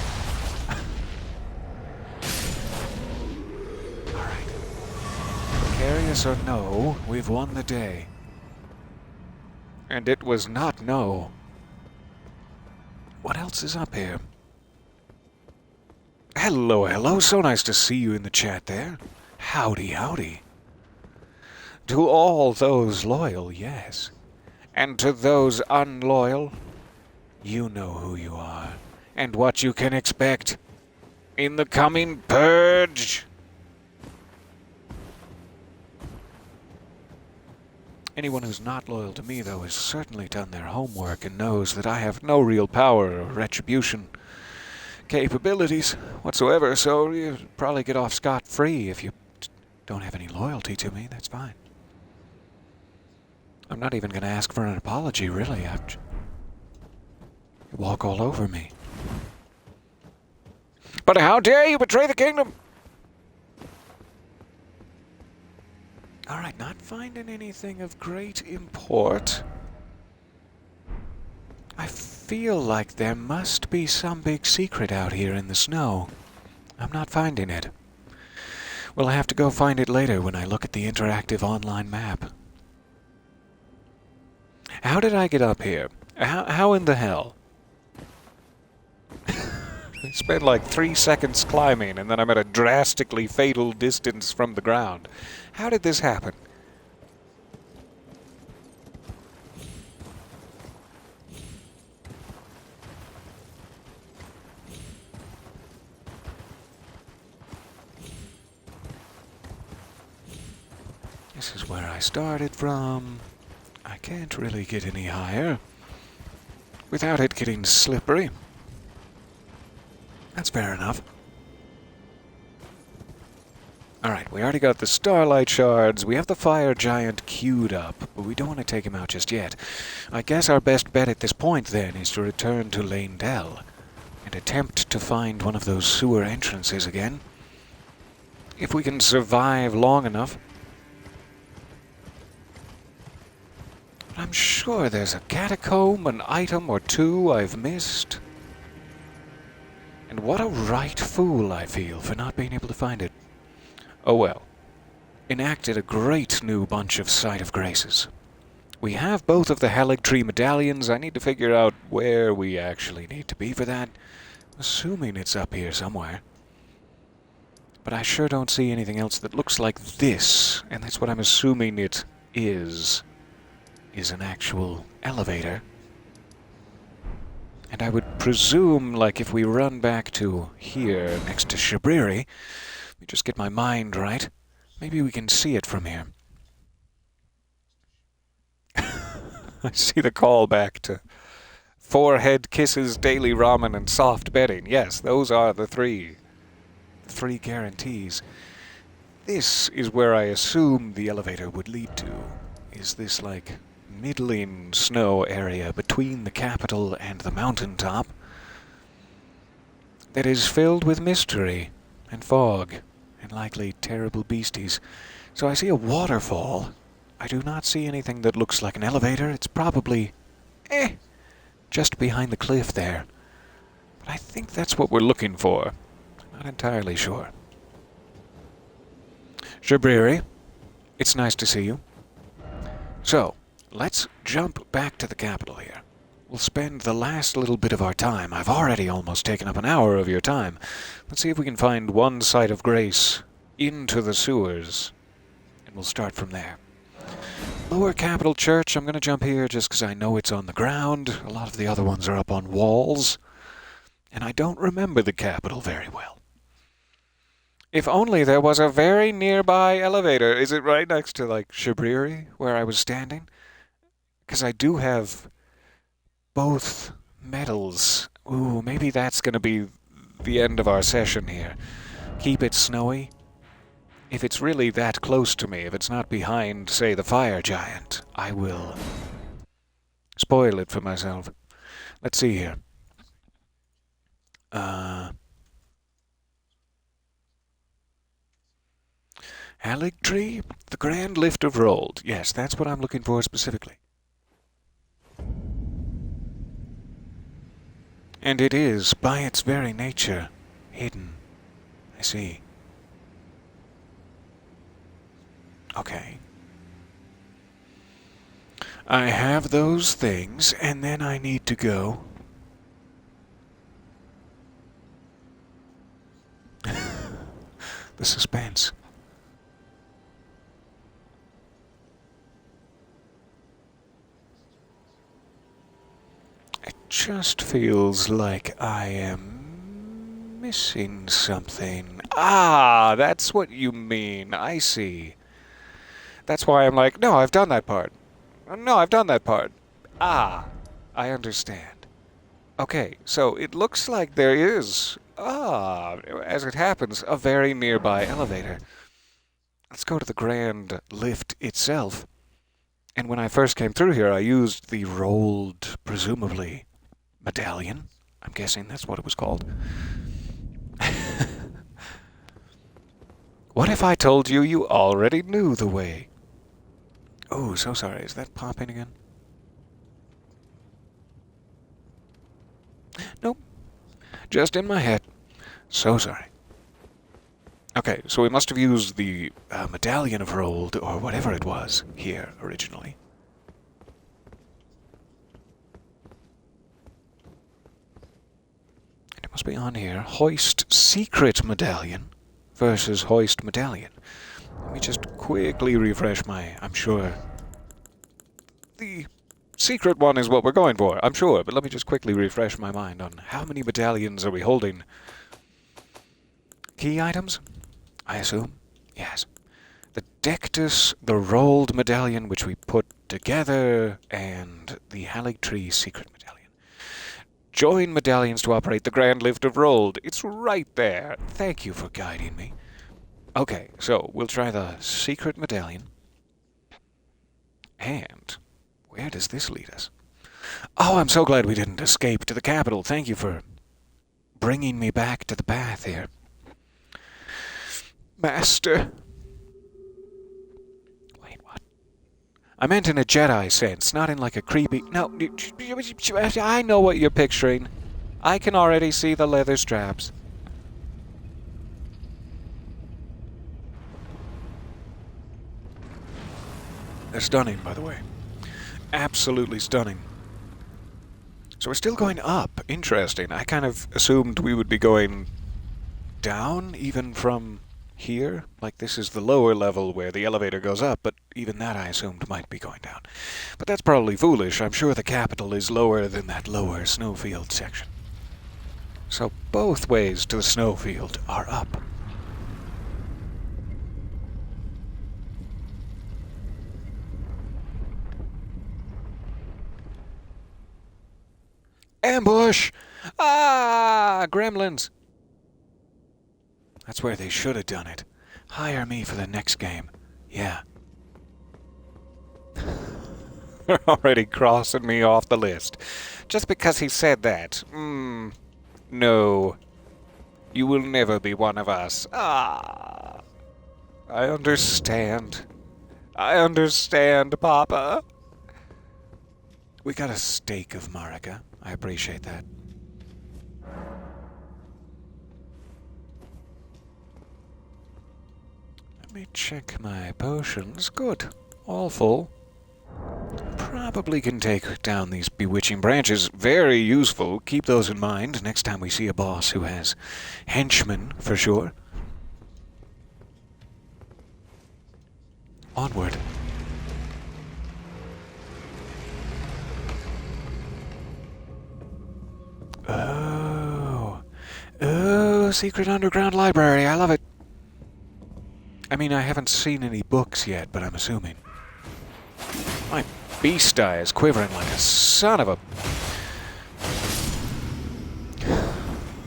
[SPEAKER 1] Alright. Precarious or no, we've won the day. And it was not no. What else is up here? Hello, hello. So nice to see you in the chat there. Howdy, howdy. To all those loyal, yes. And to those unloyal, you know who you are and what you can expect in the coming purge. Anyone who's not loyal to me, though, has certainly done their homework and knows that I have no real power or retribution capabilities whatsoever, so you probably get off scot-free if you don't have any loyalty to me. That's fine. I'm not even going to ask for an apology, really. You walk all over me. But how dare you betray the kingdom? Alright, not finding anything of great import. I feel like there must be some big secret out here in the snow. I'm not finding it. We'll have to go find it later when I look at the interactive online map. How did I get up here? How in the hell? I spent like 3 seconds climbing, and then I'm at a drastically fatal distance from the ground. How did this happen? This is where I started from. I can't really get any higher without it getting slippery. That's fair enough. Alright, we already got the starlight shards. We have the fire giant queued up, but we don't want to take him out just yet. I guess our best bet at this point, then, is to return to Lane Dell and attempt to find one of those sewer entrances again. If we can survive long enough. I'm sure there's a catacomb, an item or two I've missed. And what a right fool I feel for not being able to find it. Oh well. Enacted a great new bunch of Sight of Graces. We have both of the Haligtree medallions. I need to figure out where we actually need to be for that. Assuming it's up here somewhere. But I sure don't see anything else that looks like this. And that's what I'm assuming it is an actual elevator. And I would presume, like, if we run back to here, next to Shabriri, let me just get my mind right, maybe we can see it from here. I see the call back to forehead kisses, daily ramen, and soft bedding. Yes, those are the three guarantees. This is where I assume the elevator would lead to. Is this, like, middling snow area between the capital and the mountaintop that is filled with mystery and fog and likely terrible beasties. So I see a waterfall. I do not see anything that looks like an elevator. It's probably, just behind the cliff there. But I think that's what we're looking for. Not entirely sure. Shabriri, it's nice to see you. So, let's jump back to the capital here. We'll spend the last little bit of our time. I've already almost taken up an hour of your time. Let's see if we can find one Sight of Grace into the sewers. And we'll start from there. Lower Capital Church, I'm going to jump here just because I know it's on the ground. A lot of the other ones are up on walls. And I don't remember the capital very well. If only there was a very nearby elevator. Is it right next to, like, Shabriri, where I was standing? Because I do have both medals. Ooh, maybe that's going to be the end of our session here. Keep it snowy. If it's really that close to me, if it's not behind, say, the fire giant, I will spoil it for myself. Let's see here. Haligtree? The Grand Lift of Rold. Yes, that's what I'm looking for specifically. And it is, by its very nature, hidden. I see. Okay. I have those things, and then I need to go. The suspense. It just feels like I am missing something. Ah, that's what you mean. I see. That's why I'm like, no, I've done that part. No, I've done that part. Ah, I understand. Okay, so it looks like there is, as it happens, a very nearby elevator. Let's go to the Grand Lift itself. And when I first came through here, I used the rolled, presumably, medallion. I'm guessing that's what it was called. What if I told you you already knew the way? Oh, so sorry. Is that popping again? Nope. Just in my head. So sorry. Okay, so we must have used the medallion of Rold, or whatever it was, here originally. And it must be on here. Hoist Secret Medallion versus Hoist Medallion. Let me just quickly refresh my... I'm sure the secret one is what we're going for, I'm sure, but let me just quickly refresh my mind on how many medallions are we holding. Key items? I assume? Yes. The Dectus, the rolled medallion, which we put together, and the Haligtree secret medallion. Join medallions to operate the Grand Lift of Rold. It's right there. Thank you for guiding me. Okay, so we'll try the secret medallion. And where does this lead us? Oh, I'm so glad we didn't escape to the capital. Thank you for bringing me back to the path here. Master. Wait, what? I meant in a Jedi sense, not in like a creepy... No, I know what you're picturing. I can already see the leather straps. They're stunning, by the way. Absolutely stunning. So we're still going up. Interesting. I kind of assumed we would be going down, even from here. Like, this is the lower level where the elevator goes up, but even that I assumed might be going down. But that's probably foolish. I'm sure the capital is lower than that lower snowfield section. So both ways to the snowfield are up. Ambush! Ah! Gremlins! That's where they should have done it. Hire me for the next game. Yeah. They're already crossing me off the list. Just because he said that. No. You will never be one of us. Ah. I understand. I understand, Papa. We got a steak of Marika. I appreciate that. Let me check my potions. Good. All full. Probably can take down these bewitching branches. Very useful. Keep those in mind next time we see a boss who has henchmen, for sure. Onward. Oh, secret underground library. I love it. I mean, I haven't seen any books yet, but I'm assuming. My beast eye is quivering like a son of a...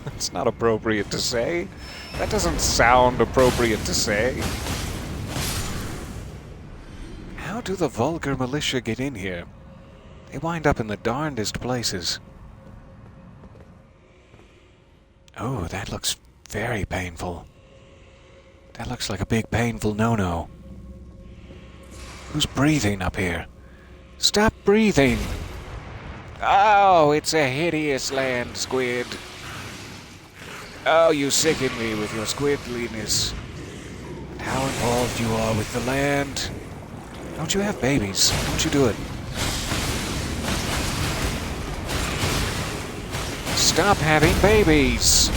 [SPEAKER 1] That's not appropriate to say. That doesn't sound appropriate to say. How do the vulgar militia get in here? They wind up in the darndest places. Oh, that looks very painful. That looks like a big painful no-no. Who's breathing up here? Stop breathing! Oh, it's a hideous land, squid. Oh, you sicken me with your squidliness. And how involved you are with the land. Don't you have babies? Don't you do it? Stop having babies!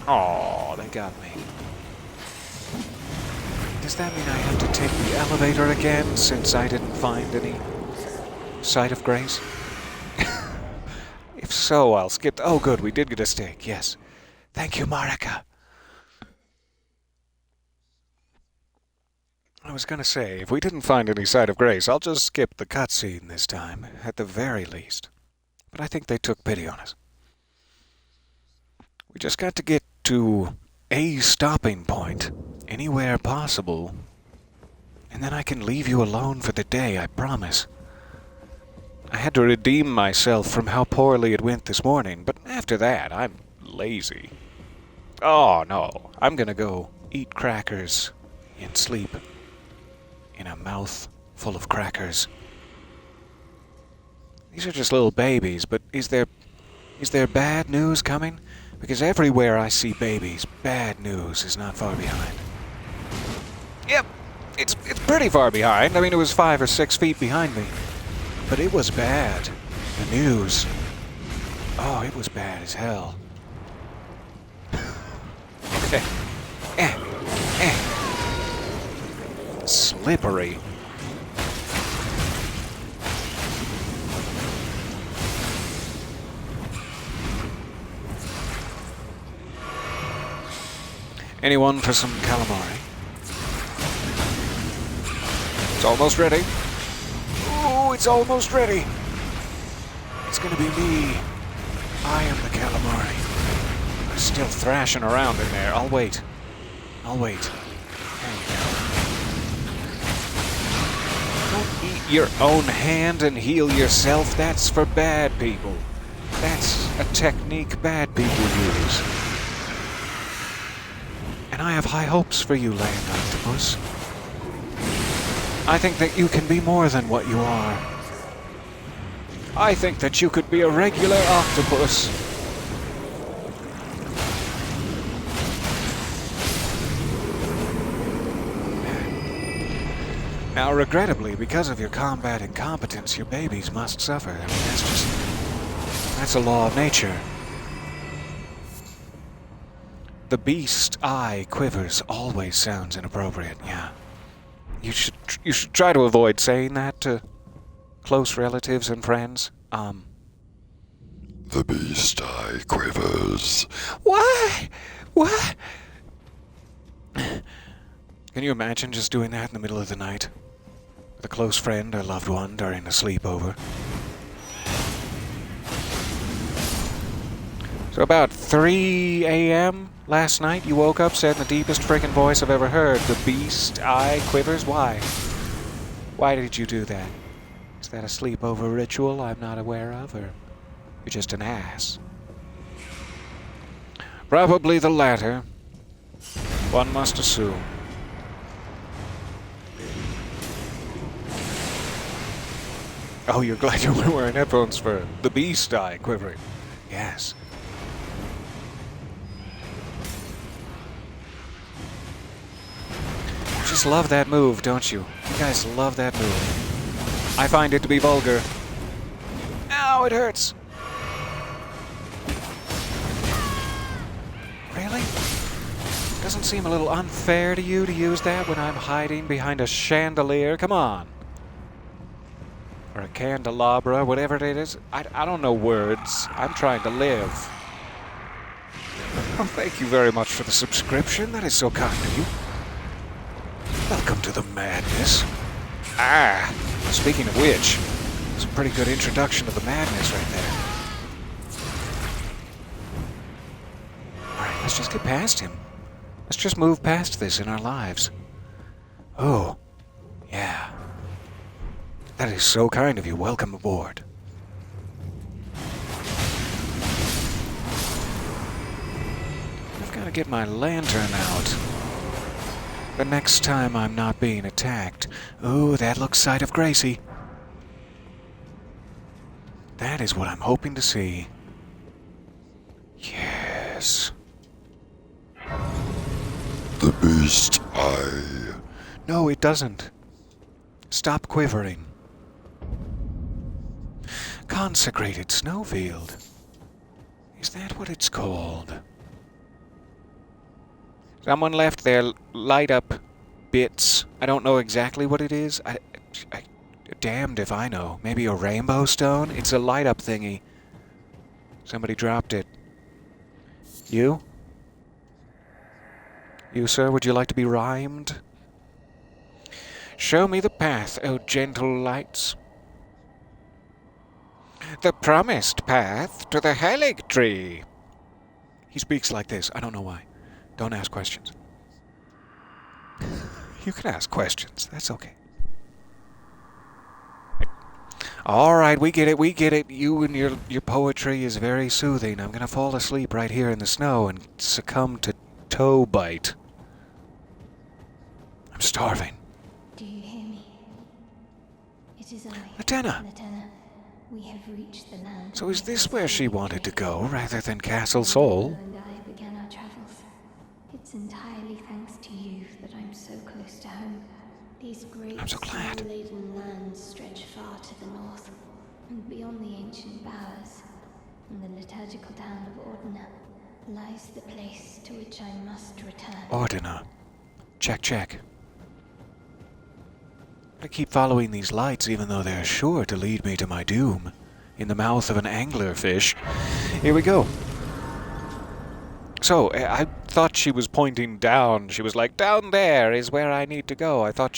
[SPEAKER 1] Aw, they got me. Does that mean I have to take the elevator again, since I didn't find any sight of grace? If so, I'll skip... Oh, good, we did get a steak, yes. Thank you, Marika. I was gonna say, if we didn't find any sight of grace, I'll just skip the cutscene this time, at the very least. But I think they took pity on us. We just got to get to a stopping point, anywhere possible, and then I can leave you alone for the day, I promise. I had to redeem myself from how poorly it went this morning, but after that, I'm lazy. Oh, no. I'm gonna go eat crackers and sleep in a mouth full of crackers. These are just little babies, but is there bad news coming? Because everywhere I see babies, bad news is not far behind. Yep, it's pretty far behind. I mean, it was 5 or 6 feet behind me. But it was bad. The news. Oh, it was bad as hell. Slippery. Anyone for some calamari? It's almost ready. Oh, it's almost ready. It's gonna be me. I am the calamari. I'm still thrashing around in there. I'll wait. I'll wait. There you go. Don't eat your own hand and heal yourself. That's for bad people. That's a technique bad people use. And I have high hopes for you, Land Octopus. I think that you can be more than what you are. I think that you could be a regular octopus. Now, regrettably, because of your combat incompetence, your babies must suffer. I mean, that's a law of nature. The beast eye quivers always sounds inappropriate, yeah. You should try to avoid saying that to close relatives and friends.
[SPEAKER 2] The beast eye quivers.
[SPEAKER 1] Why? What? Can you imagine just doing that in the middle of the night? With a close friend or loved one during a sleepover? So about 3 a.m. last night, you woke up, said in the deepest frickin' voice I've ever heard, the beast eye quivers? Why? Why did you do that? Is that a sleepover ritual I'm not aware of, or you're just an ass? Probably the latter. One must assume. Oh, you're glad you were wearing headphones for the beast eye quivering. Yes. You just love that move, don't you? You guys love that move. I find it to be vulgar. Ow, it hurts. Really? Doesn't seem a little unfair to you to use that when I'm hiding behind a chandelier? Come on. Or a candelabra, whatever it is. I don't know words. I'm trying to live. Oh, thank you very much for the subscription. That is so kind of you. Welcome to the madness. Ah, speaking of which, it's a pretty good introduction to the madness right there. Alright, let's just get past him. Let's just move past this in our lives. Oh, yeah. That is so kind of you. Welcome aboard. I've got to get my lantern out. The next time I'm not being attacked. Ooh, that looks sight of Gracie. That is what I'm hoping to see. Yes.
[SPEAKER 2] The beast eye.
[SPEAKER 1] No, it doesn't. Stop quivering. Consecrated Snowfield. Is that what it's called? Someone left their light up bits. I don't know exactly what it is. I damned if I know. Maybe a rainbow stone? It's a light up thingy. Somebody dropped it. You? You, sir, would you like to be rhymed? Show me the path, O gentle lights. The promised path to the Helig tree. He speaks like this. I don't know why. Don't ask questions. You can ask questions. That's okay. All right, we get it. We get it. You and your poetry is very soothing. I'm going to fall asleep right here in the snow and succumb to toe bite. I'm starving.
[SPEAKER 3] Do you hear me? It is I,
[SPEAKER 1] Latenna.
[SPEAKER 3] We have reached the land.
[SPEAKER 1] So is this where she wanted to go, rather than Castle Sol?
[SPEAKER 3] And I began our travels. It's entirely thanks to you that I'm so close to home. These great
[SPEAKER 1] I'm so glad.
[SPEAKER 3] snow-laden lands stretch far to the north, and beyond the ancient bowers, in the liturgical town of Ordina, lies the place to which I must return.
[SPEAKER 1] Ordina. Check, check. I keep following these lights even though they're sure to lead me to my doom. In the mouth of an anglerfish. Here we go. So, I thought she was pointing down. She was like, down there is where I need to go. I thought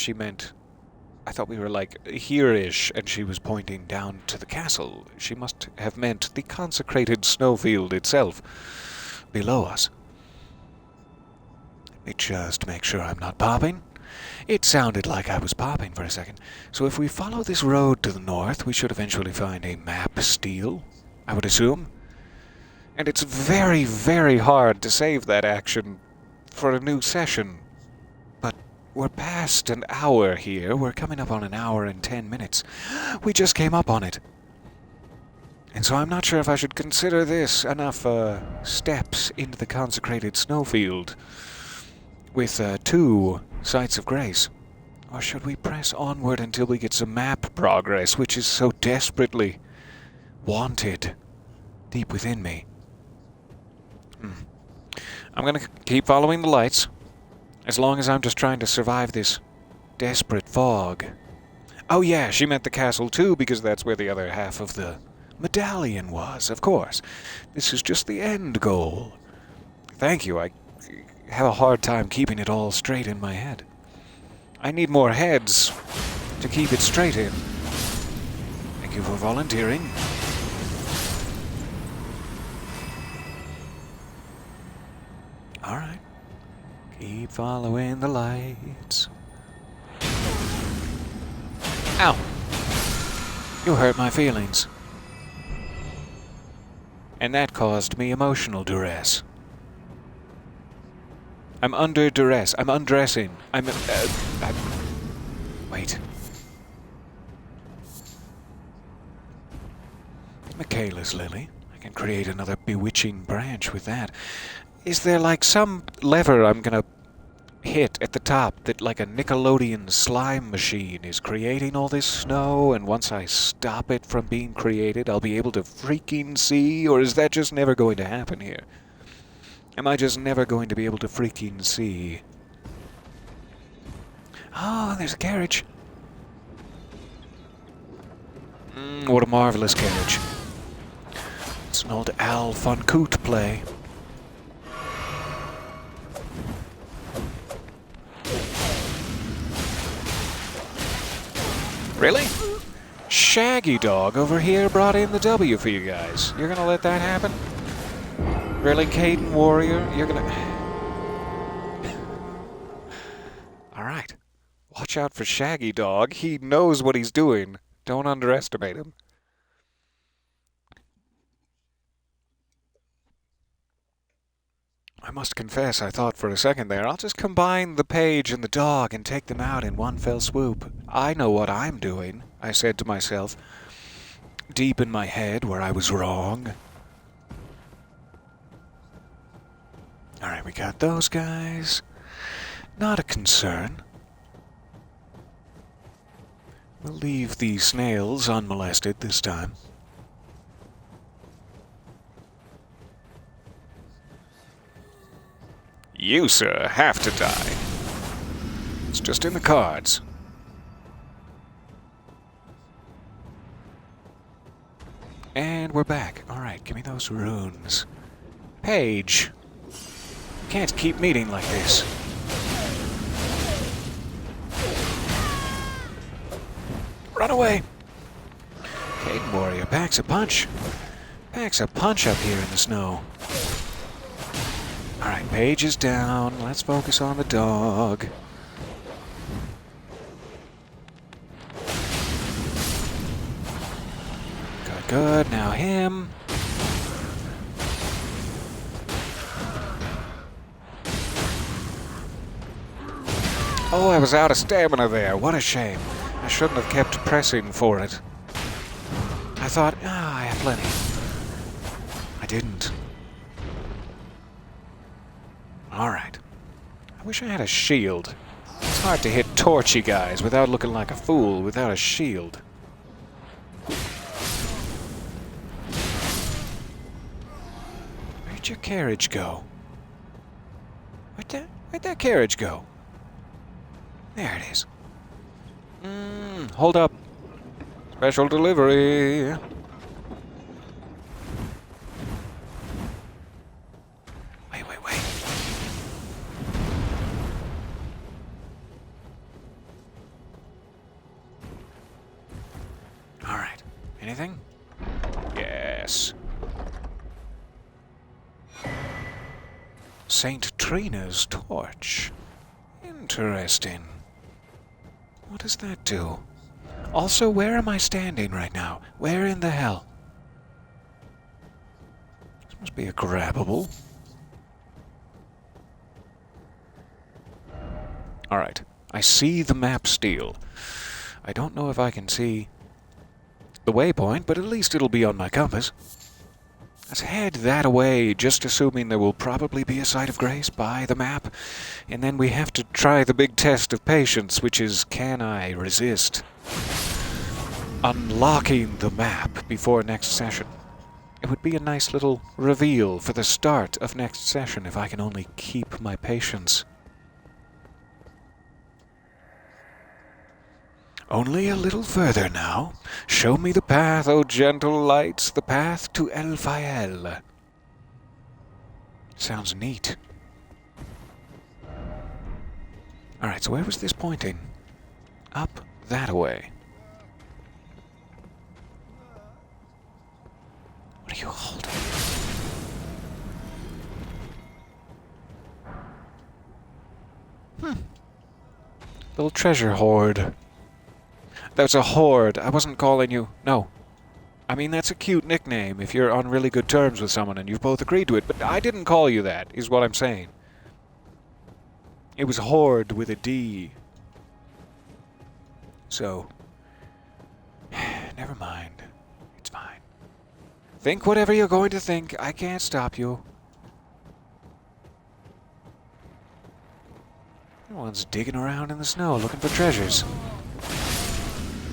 [SPEAKER 1] we were like here-ish, and she was pointing down to the castle. She must have meant the consecrated snowfield itself below us. Let me just make sure I'm not popping. It sounded like I was popping for a second. So if we follow this road to the north, we should eventually find a map stele, I would assume. And it's very, very hard to save that action for a new session. But we're past an hour here. We're coming up on an hour and 10 minutes. We just came up on it. And so I'm not sure if I should consider this enough steps into the Consecrated Snowfield with 2 sites of grace. Or should we press onward until we get some map progress, which is so desperately wanted deep within me? I'm going to keep following the lights, as long as I'm just trying to survive this desperate fog. Oh yeah, she meant the castle too, because that's where the other half of the medallion was, of course. This is just the end goal. Thank you, I have a hard time keeping it all straight in my head. I need more heads to keep it straight in. Thank you for volunteering. Alright. Keep following the lights. Ow! You hurt my feelings. And that caused me emotional duress. I'm under duress. I'm undressing. Wait. Michaela's lily. I can create another bewitching branch with that. Is there like some lever I'm gonna hit at the top that like a Nickelodeon slime machine is creating all this snow, and once I stop it from being created I'll be able to freaking see? Or is that just never going to happen here? Am I just never going to be able to freaking see? Oh, there's a carriage. What a marvelous carriage. It's an old Al Funcoot play. Really? Shaggy Dog over here brought in the W for you guys. You're gonna let that happen? Really, Caden Warrior? You're gonna... Alright. Watch out for Shaggy Dog. He knows what he's doing. Don't underestimate him. I must confess, I thought for a second there, I'll just combine the page and the dog and take them out in one fell swoop. I know what I'm doing, I said to myself, deep in my head where I was wrong. Alright, we got those guys. Not a concern. We'll leave the snails unmolested this time. You, sir, have to die. It's just in the cards. And we're back. Alright, give me those runes. Paige. Can't keep meeting like this. Run away! Caden Warrior packs a punch. Packs a punch up here in the snow. Alright, Paige is down. Let's focus on the dog. Good, good. Now him. Oh, I was out of stamina there. What a shame. I shouldn't have kept pressing for it. I thought, I have plenty. I didn't. Alright. I wish I had a shield. It's hard to hit torchy guys without looking like a fool without a shield. Where'd your carriage go? Where'd that carriage go? There it is. Hold up. Special delivery. Wait. Alright. Anything? Yes. Saint Trina's torch. Interesting. What does that do? Also, where am I standing right now? Where in the hell? This must be a grabbable. Alright. I see the map steel. I don't know if I can see the waypoint, but at least it'll be on my compass. Let's head that way, just assuming there will probably be a site of grace by the map, and then we have to try the big test of patience, which is, can I resist unlocking the map before next session? It would be a nice little reveal for the start of next session if I can only keep my patience. Only a little further now. Show me the path, O gentle lights, the path to Elphael. Sounds neat. Alright, so where was this pointing? Up that way. What are you holding? Little treasure hoard. That's a hoard. I wasn't calling you... No. I mean, that's a cute nickname if you're on really good terms with someone and you've both agreed to it, but I didn't call you that, is what I'm saying. It was hoard with a D. So... never mind. It's fine. Think whatever you're going to think. I can't stop you. Everyone's digging around in the snow looking for treasures.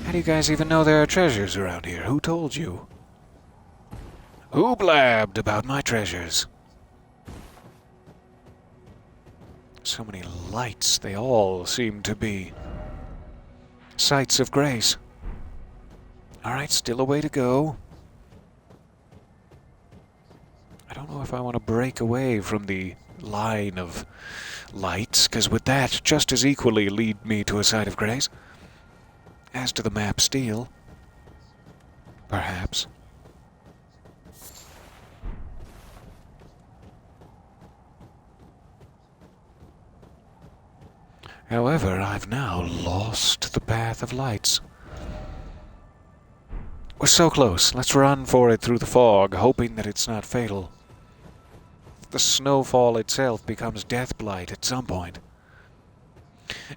[SPEAKER 1] How do you guys even know there are treasures around here? Who told you? Who blabbed about my treasures? So many lights. They all seem to be sites of grace. Alright, still a way to go. I don't know if I want to break away from the line of lights, because would that just as equally lead me to a site of grace? As to the map steal, perhaps. However, I've now lost the path of lights. We're so close. Let's run for it through the fog, hoping that it's not fatal. The snowfall itself becomes deathblight at some point.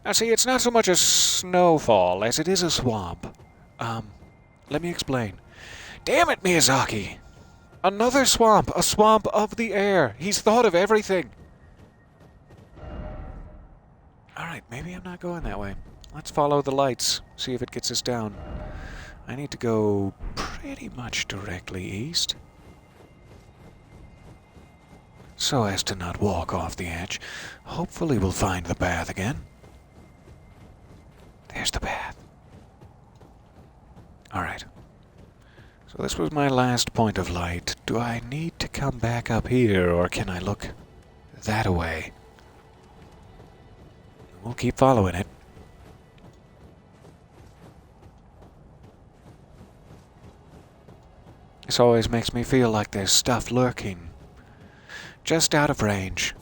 [SPEAKER 1] Now see, it's not so much a snowfall as it is a swamp. Let me explain. Damn it, Miyazaki! Another swamp! A swamp of the air! He's thought of everything! Alright, maybe I'm not going that way. Let's follow the lights, see if it gets us down. I need to go pretty much directly east, so as to not walk off the edge. Hopefully we'll find the path again. There's the path. Alright. So this was my last point of light. Do I need to come back up here, or can I look that way? We'll keep following it. This always makes me feel like there's stuff lurking. Just out of range.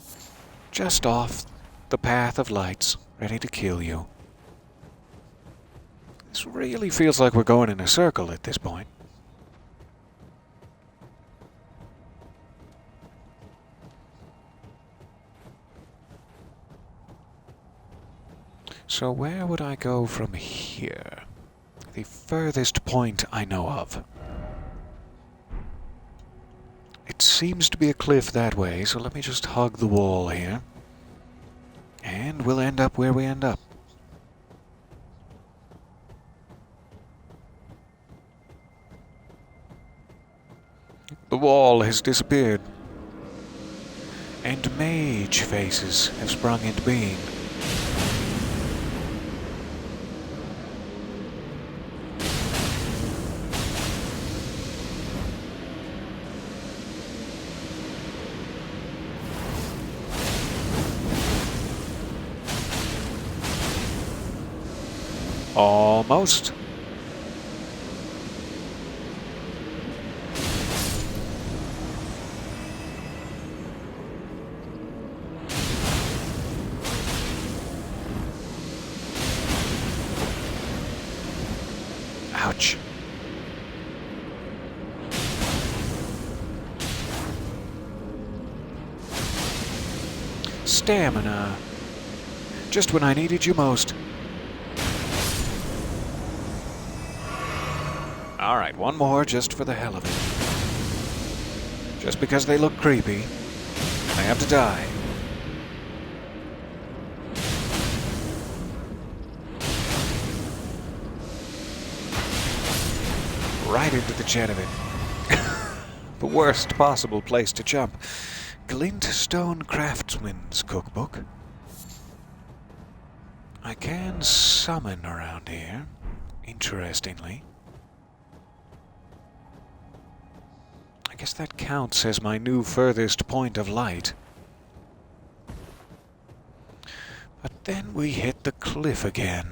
[SPEAKER 1] Just off the path of lights, ready to kill you. This really feels like we're going in a circle at this point. So where would I go from here? The furthest point I know of. It seems to be a cliff that way, so let me just hug the wall here. And we'll end up where we end up. The wall has disappeared. And mage faces have sprung into being. Almost. Ouch. Stamina. Just when I needed you most. Alright, one more just for the hell of it. Just because they look creepy, they have to die. Right into the chin of it. The worst possible place to jump. Glintstone Craftsman's Cookbook. I can summon around here, interestingly. I guess that counts as my new furthest point of light. But then we hit the cliff again.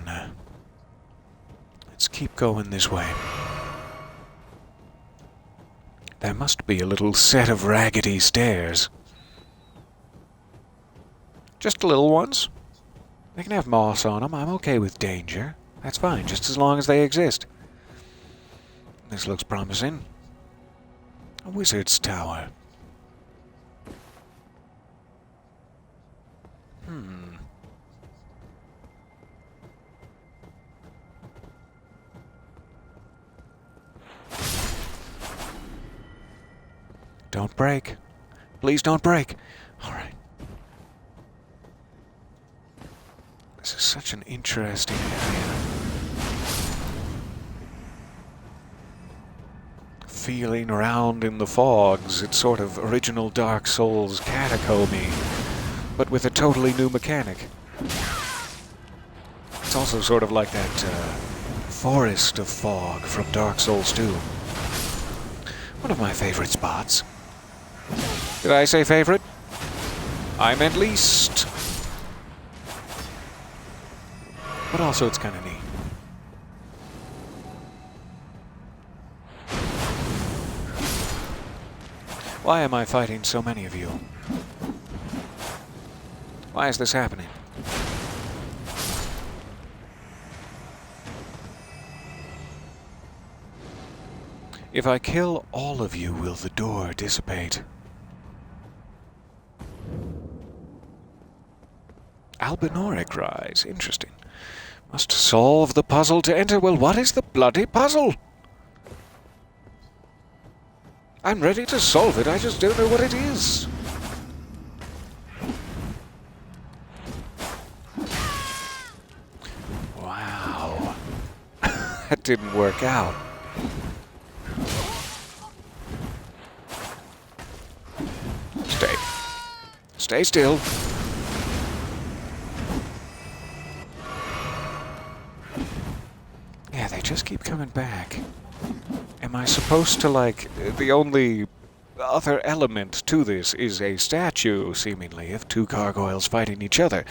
[SPEAKER 1] Let's keep going this way. There must be a little set of raggedy stairs. Just little ones. They can have moss on them. I'm okay with danger. That's fine, just as long as they exist. This looks promising. A wizard's tower. Don't break. Please don't break. Alright. This is such an interesting area. Feeling around in the fogs, it's sort of original Dark Souls catacomby, but with a totally new mechanic. It's also sort of like that forest of fog from Dark Souls 2. One of my favorite spots. Did I say favorite? I meant least. But also it's kind of neat. Why am I fighting so many of you? Why is this happening? If I kill all of you, will the door dissipate? Albinoric rise. Interesting. Must solve the puzzle to enter. Well, what is the bloody puzzle? I'm ready to solve it, I just don't know what it is. Wow. That didn't work out. Stay. Stay still. Yeah, they just keep coming back. Am I supposed to, like, the only other element to this is a statue, seemingly, of two gargoyles fighting each other.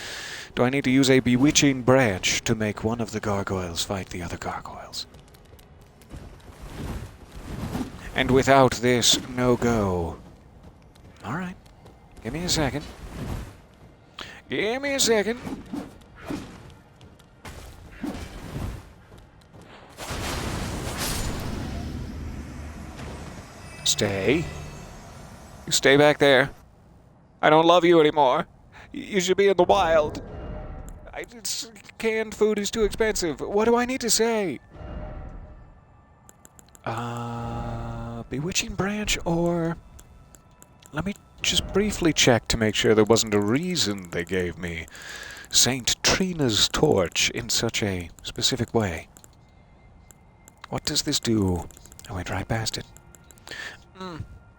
[SPEAKER 1] Do I need to use a bewitching branch to make one of the gargoyles fight the other gargoyles? And without this, no go. Alright. Give me a second. Give me a second. Stay. You stay back there. I don't love you anymore. You should be in the wild. Canned food is too expensive. What do I need to say? Bewitching branch or... Let me just briefly check to make sure there wasn't a reason they gave me Saint Trina's torch in such a specific way. What does this do? I went right past it.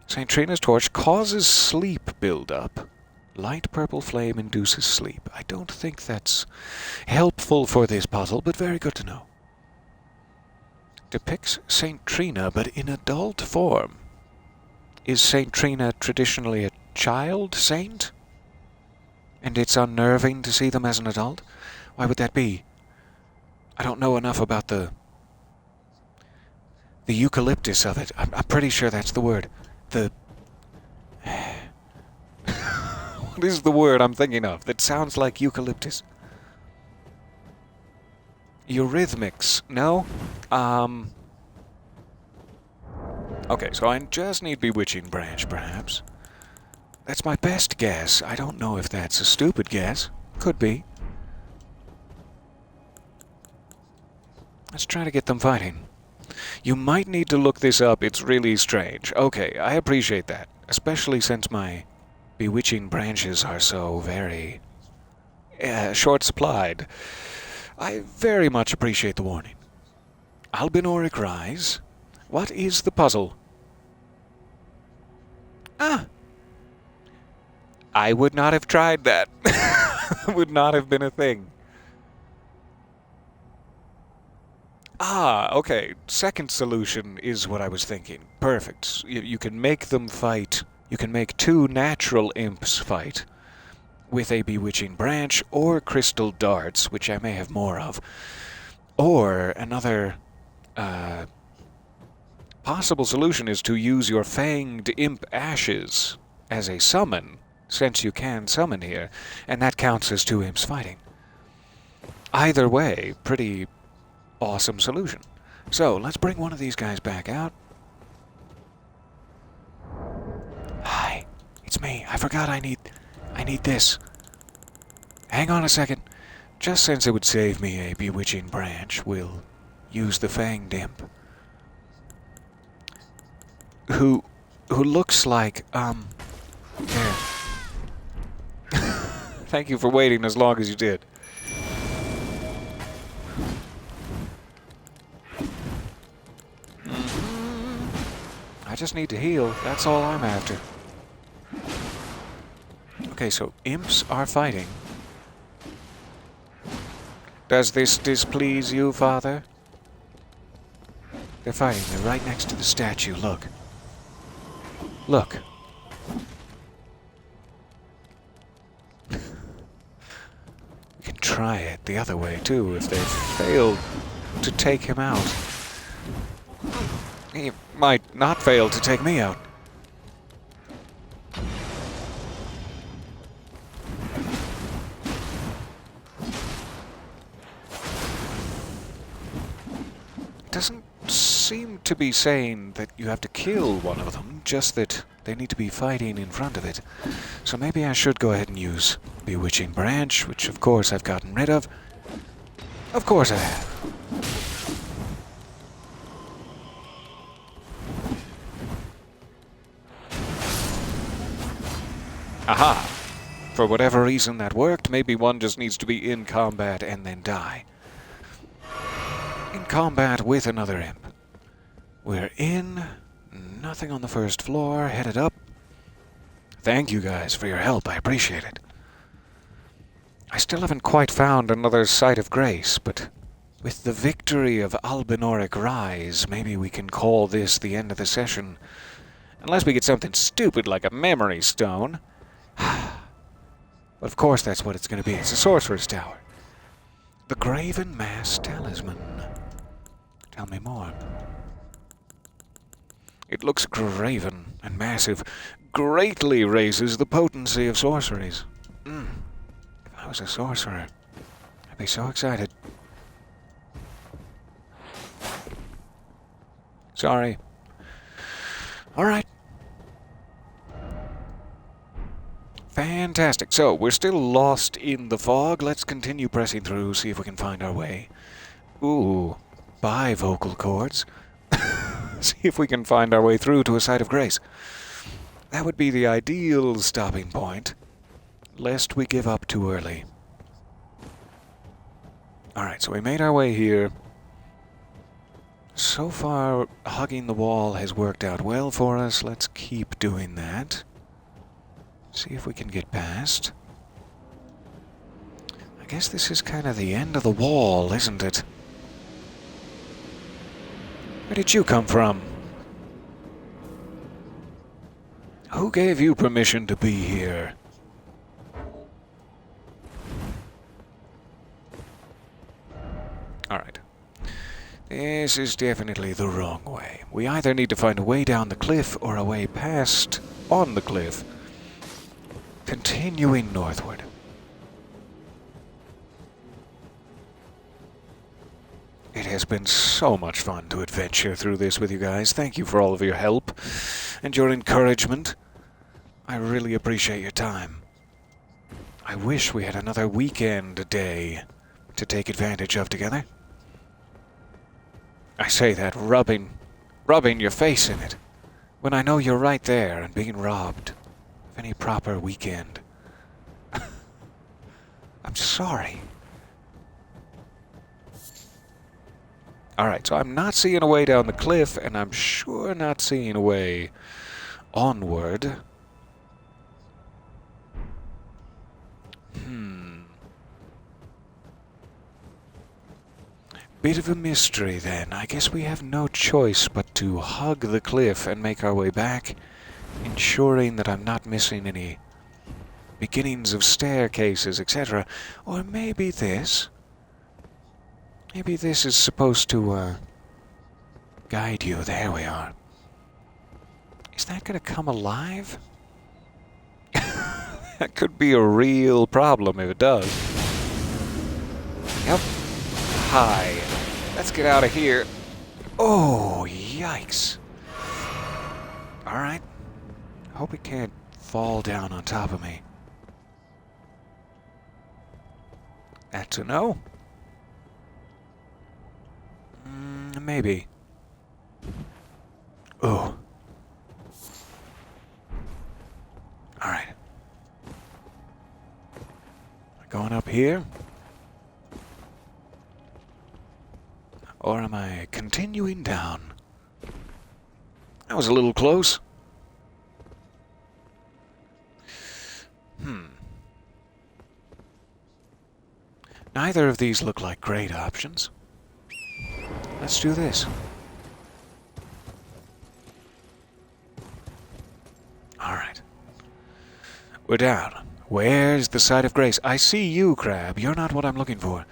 [SPEAKER 1] Saint Trina's torch causes sleep build-up. Light purple flame induces sleep. I don't think that's helpful for this puzzle, but very good to know. Depicts Saint Trina, but in adult form. Is Saint Trina traditionally a child saint? And it's unnerving to see them as an adult? Why would that be? I don't know enough about the eucalyptus of it. I'm pretty sure that's the word. What is the word I'm thinking of that sounds like eucalyptus? Eurythmics. No? Okay, so I just need Bewitching Branch, perhaps. That's my best guess. I don't know if that's a stupid guess. Could be. Let's try to get them fighting. You might need to look this up. It's really strange. Okay, I appreciate that. Especially since my bewitching branches are so very short-supplied. I very much appreciate the warning. Albinoric Rise? What is the puzzle? Ah! I would not have tried that. Would not have been a thing. Ah, okay. Second solution is what I was thinking. Perfect. You can make them fight. You can make two natural imps fight with a bewitching branch or crystal darts, which I may have more of. Or another possible solution is to use your fanged imp ashes as a summon, since you can summon here, and that counts as two imps fighting. Either way, pretty awesome solution. So, let's bring one of these guys back out. Hi, it's me. I forgot I need this. Hang on a second. Just since it would save me a bewitching branch, we'll use the fanged imp. Who looks like, there. Thank you for waiting as long as you did. I just need to heal. That's all I'm after. Okay, so imps are fighting. Does this displease you, Father? They're fighting. They're right next to the statue. Look. Look. We can try it the other way, too, if they fail to take him out. He might not fail to take me out. Doesn't seem to be saying that you have to kill one of them, just that they need to be fighting in front of it. So maybe I should go ahead and use Bewitching Branch, which of course I've gotten rid of. Of course I have. Aha! For whatever reason that worked, maybe one just needs to be in combat and then die. In combat with another imp. We're in. Nothing on the first floor. Headed up. Thank you guys for your help. I appreciate it. I still haven't quite found another site of grace, but with the victory of Albinoric Rise, maybe we can call this the end of the session. Unless we get something stupid like a memory stone. But of course that's what it's going to be. It's a sorcerer's tower. The Graven Mass Talisman. Tell me more. It looks graven and massive. Greatly raises the potency of sorceries. If I was a sorcerer, I'd be so excited. Sorry. Alright. Fantastic. So, we're still lost in the fog. Let's continue pressing through, see if we can find our way. Ooh, bivocal cords. See if we can find our way through to a site of grace. That would be the ideal stopping point, lest we give up too early. Alright, so we made our way here. So far, hugging the wall has worked out well for us. Let's keep doing that. See if we can get past. I guess this is kind of the end of the wall, isn't it? Where did you come from? Who gave you permission to be here? Alright. This is definitely the wrong way. We either need to find a way down the cliff or a way past on the cliff. Continuing northward. It has been so much fun to adventure through this with you guys. Thank you for all of your help and your encouragement. I really appreciate your time. I wish we had another weekend day to take advantage of together. I say that rubbing your face in it, when I know you're right there and being robbed of any proper weekend. I'm sorry. Alright, so I'm not seeing a way down the cliff, and I'm sure not seeing a way onward. Bit of a mystery then. I guess we have no choice but to hug the cliff and make our way back, ensuring that I'm not missing any beginnings of staircases, etc. Or maybe this. Maybe this is supposed to guide you. There we are. Is that going to come alive? That could be a real problem if it does. Yep. Hi. Let's get out of here. Oh, yikes. Alright. Hope it can't fall down on top of me. That's a no. Maybe. Oh. Alright. Going up here? Or am I continuing down? That was a little close. Neither of these look like great options. Let's do this. Alright. We're down. Where's the site of grace? I see you, Crab. You're not what I'm looking for.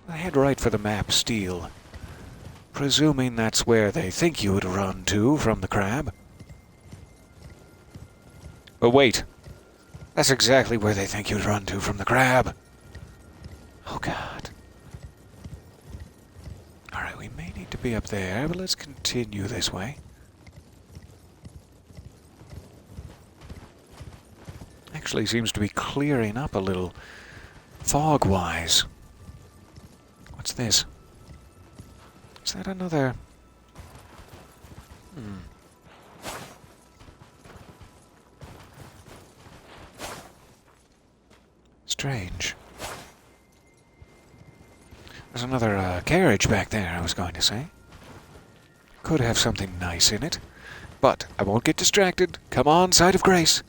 [SPEAKER 1] I head right for the map steel. Presuming that's where they think you would run to from the crab. But wait. That's exactly where they think you'd run to from the crab. Oh, God. Alright, we may need to be up there, but let's continue this way. Actually seems to be clearing up a little fog-wise. What's this? Is that another... Strange. There's another carriage back there, I was going to say. Could have something nice in it. But I won't get distracted. Come on, Site of Grace.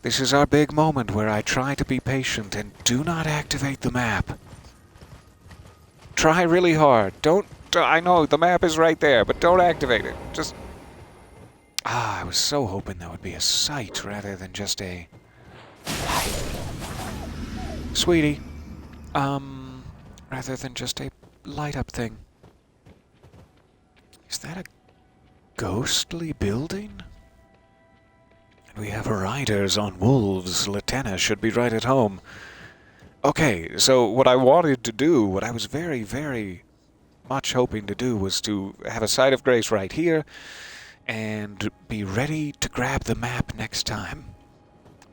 [SPEAKER 1] This is our big moment where I try to be patient and do not activate the map. Try really hard. Don't... I know, the map is right there, but don't activate it. Just... I was so hoping that would be a site rather than just a... Sweetie. Rather than just a light-up thing. Is that a ghostly building? And we have riders on wolves. Latena should be right at home. Okay, so what I wanted to do, what I was very, very much hoping to do, was to have a site of grace right here and be ready to grab the map next time.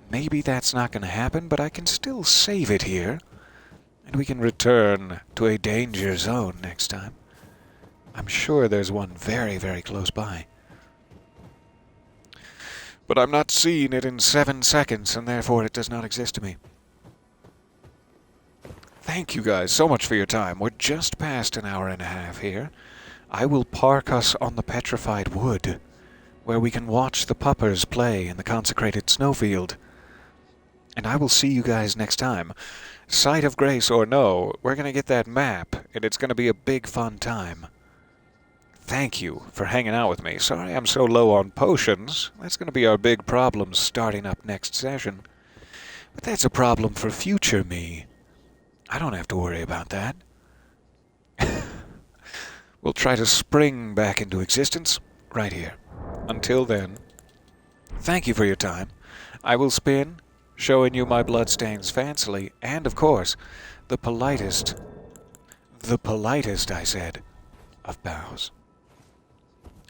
[SPEAKER 1] Maybe that's not going to happen, but I can still save it here. And we can return to a danger zone next time. I'm sure there's one very, very close by. But I'm not seeing it in 7 seconds, and therefore it does not exist to me. Thank you guys so much for your time. We're just past an hour and a half here. I will park us on the petrified wood, where we can watch the puppers play in the Consecrated Snowfield. And I will see you guys next time. Site of Grace or no, we're going to get that map, and it's going to be a big fun time. Thank you for hanging out with me. Sorry I'm so low on potions. That's going to be our big problem starting up next session. But that's a problem for future me. I don't have to worry about that. We'll try to spring back into existence right here. Until then, thank you for your time. I will spin, showing you my bloodstains fancily, and of course, the politest, I said, of bows.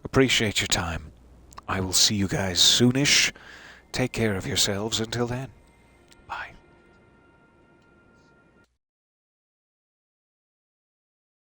[SPEAKER 1] Appreciate your time. I will see you guys soonish. Take care of yourselves until then.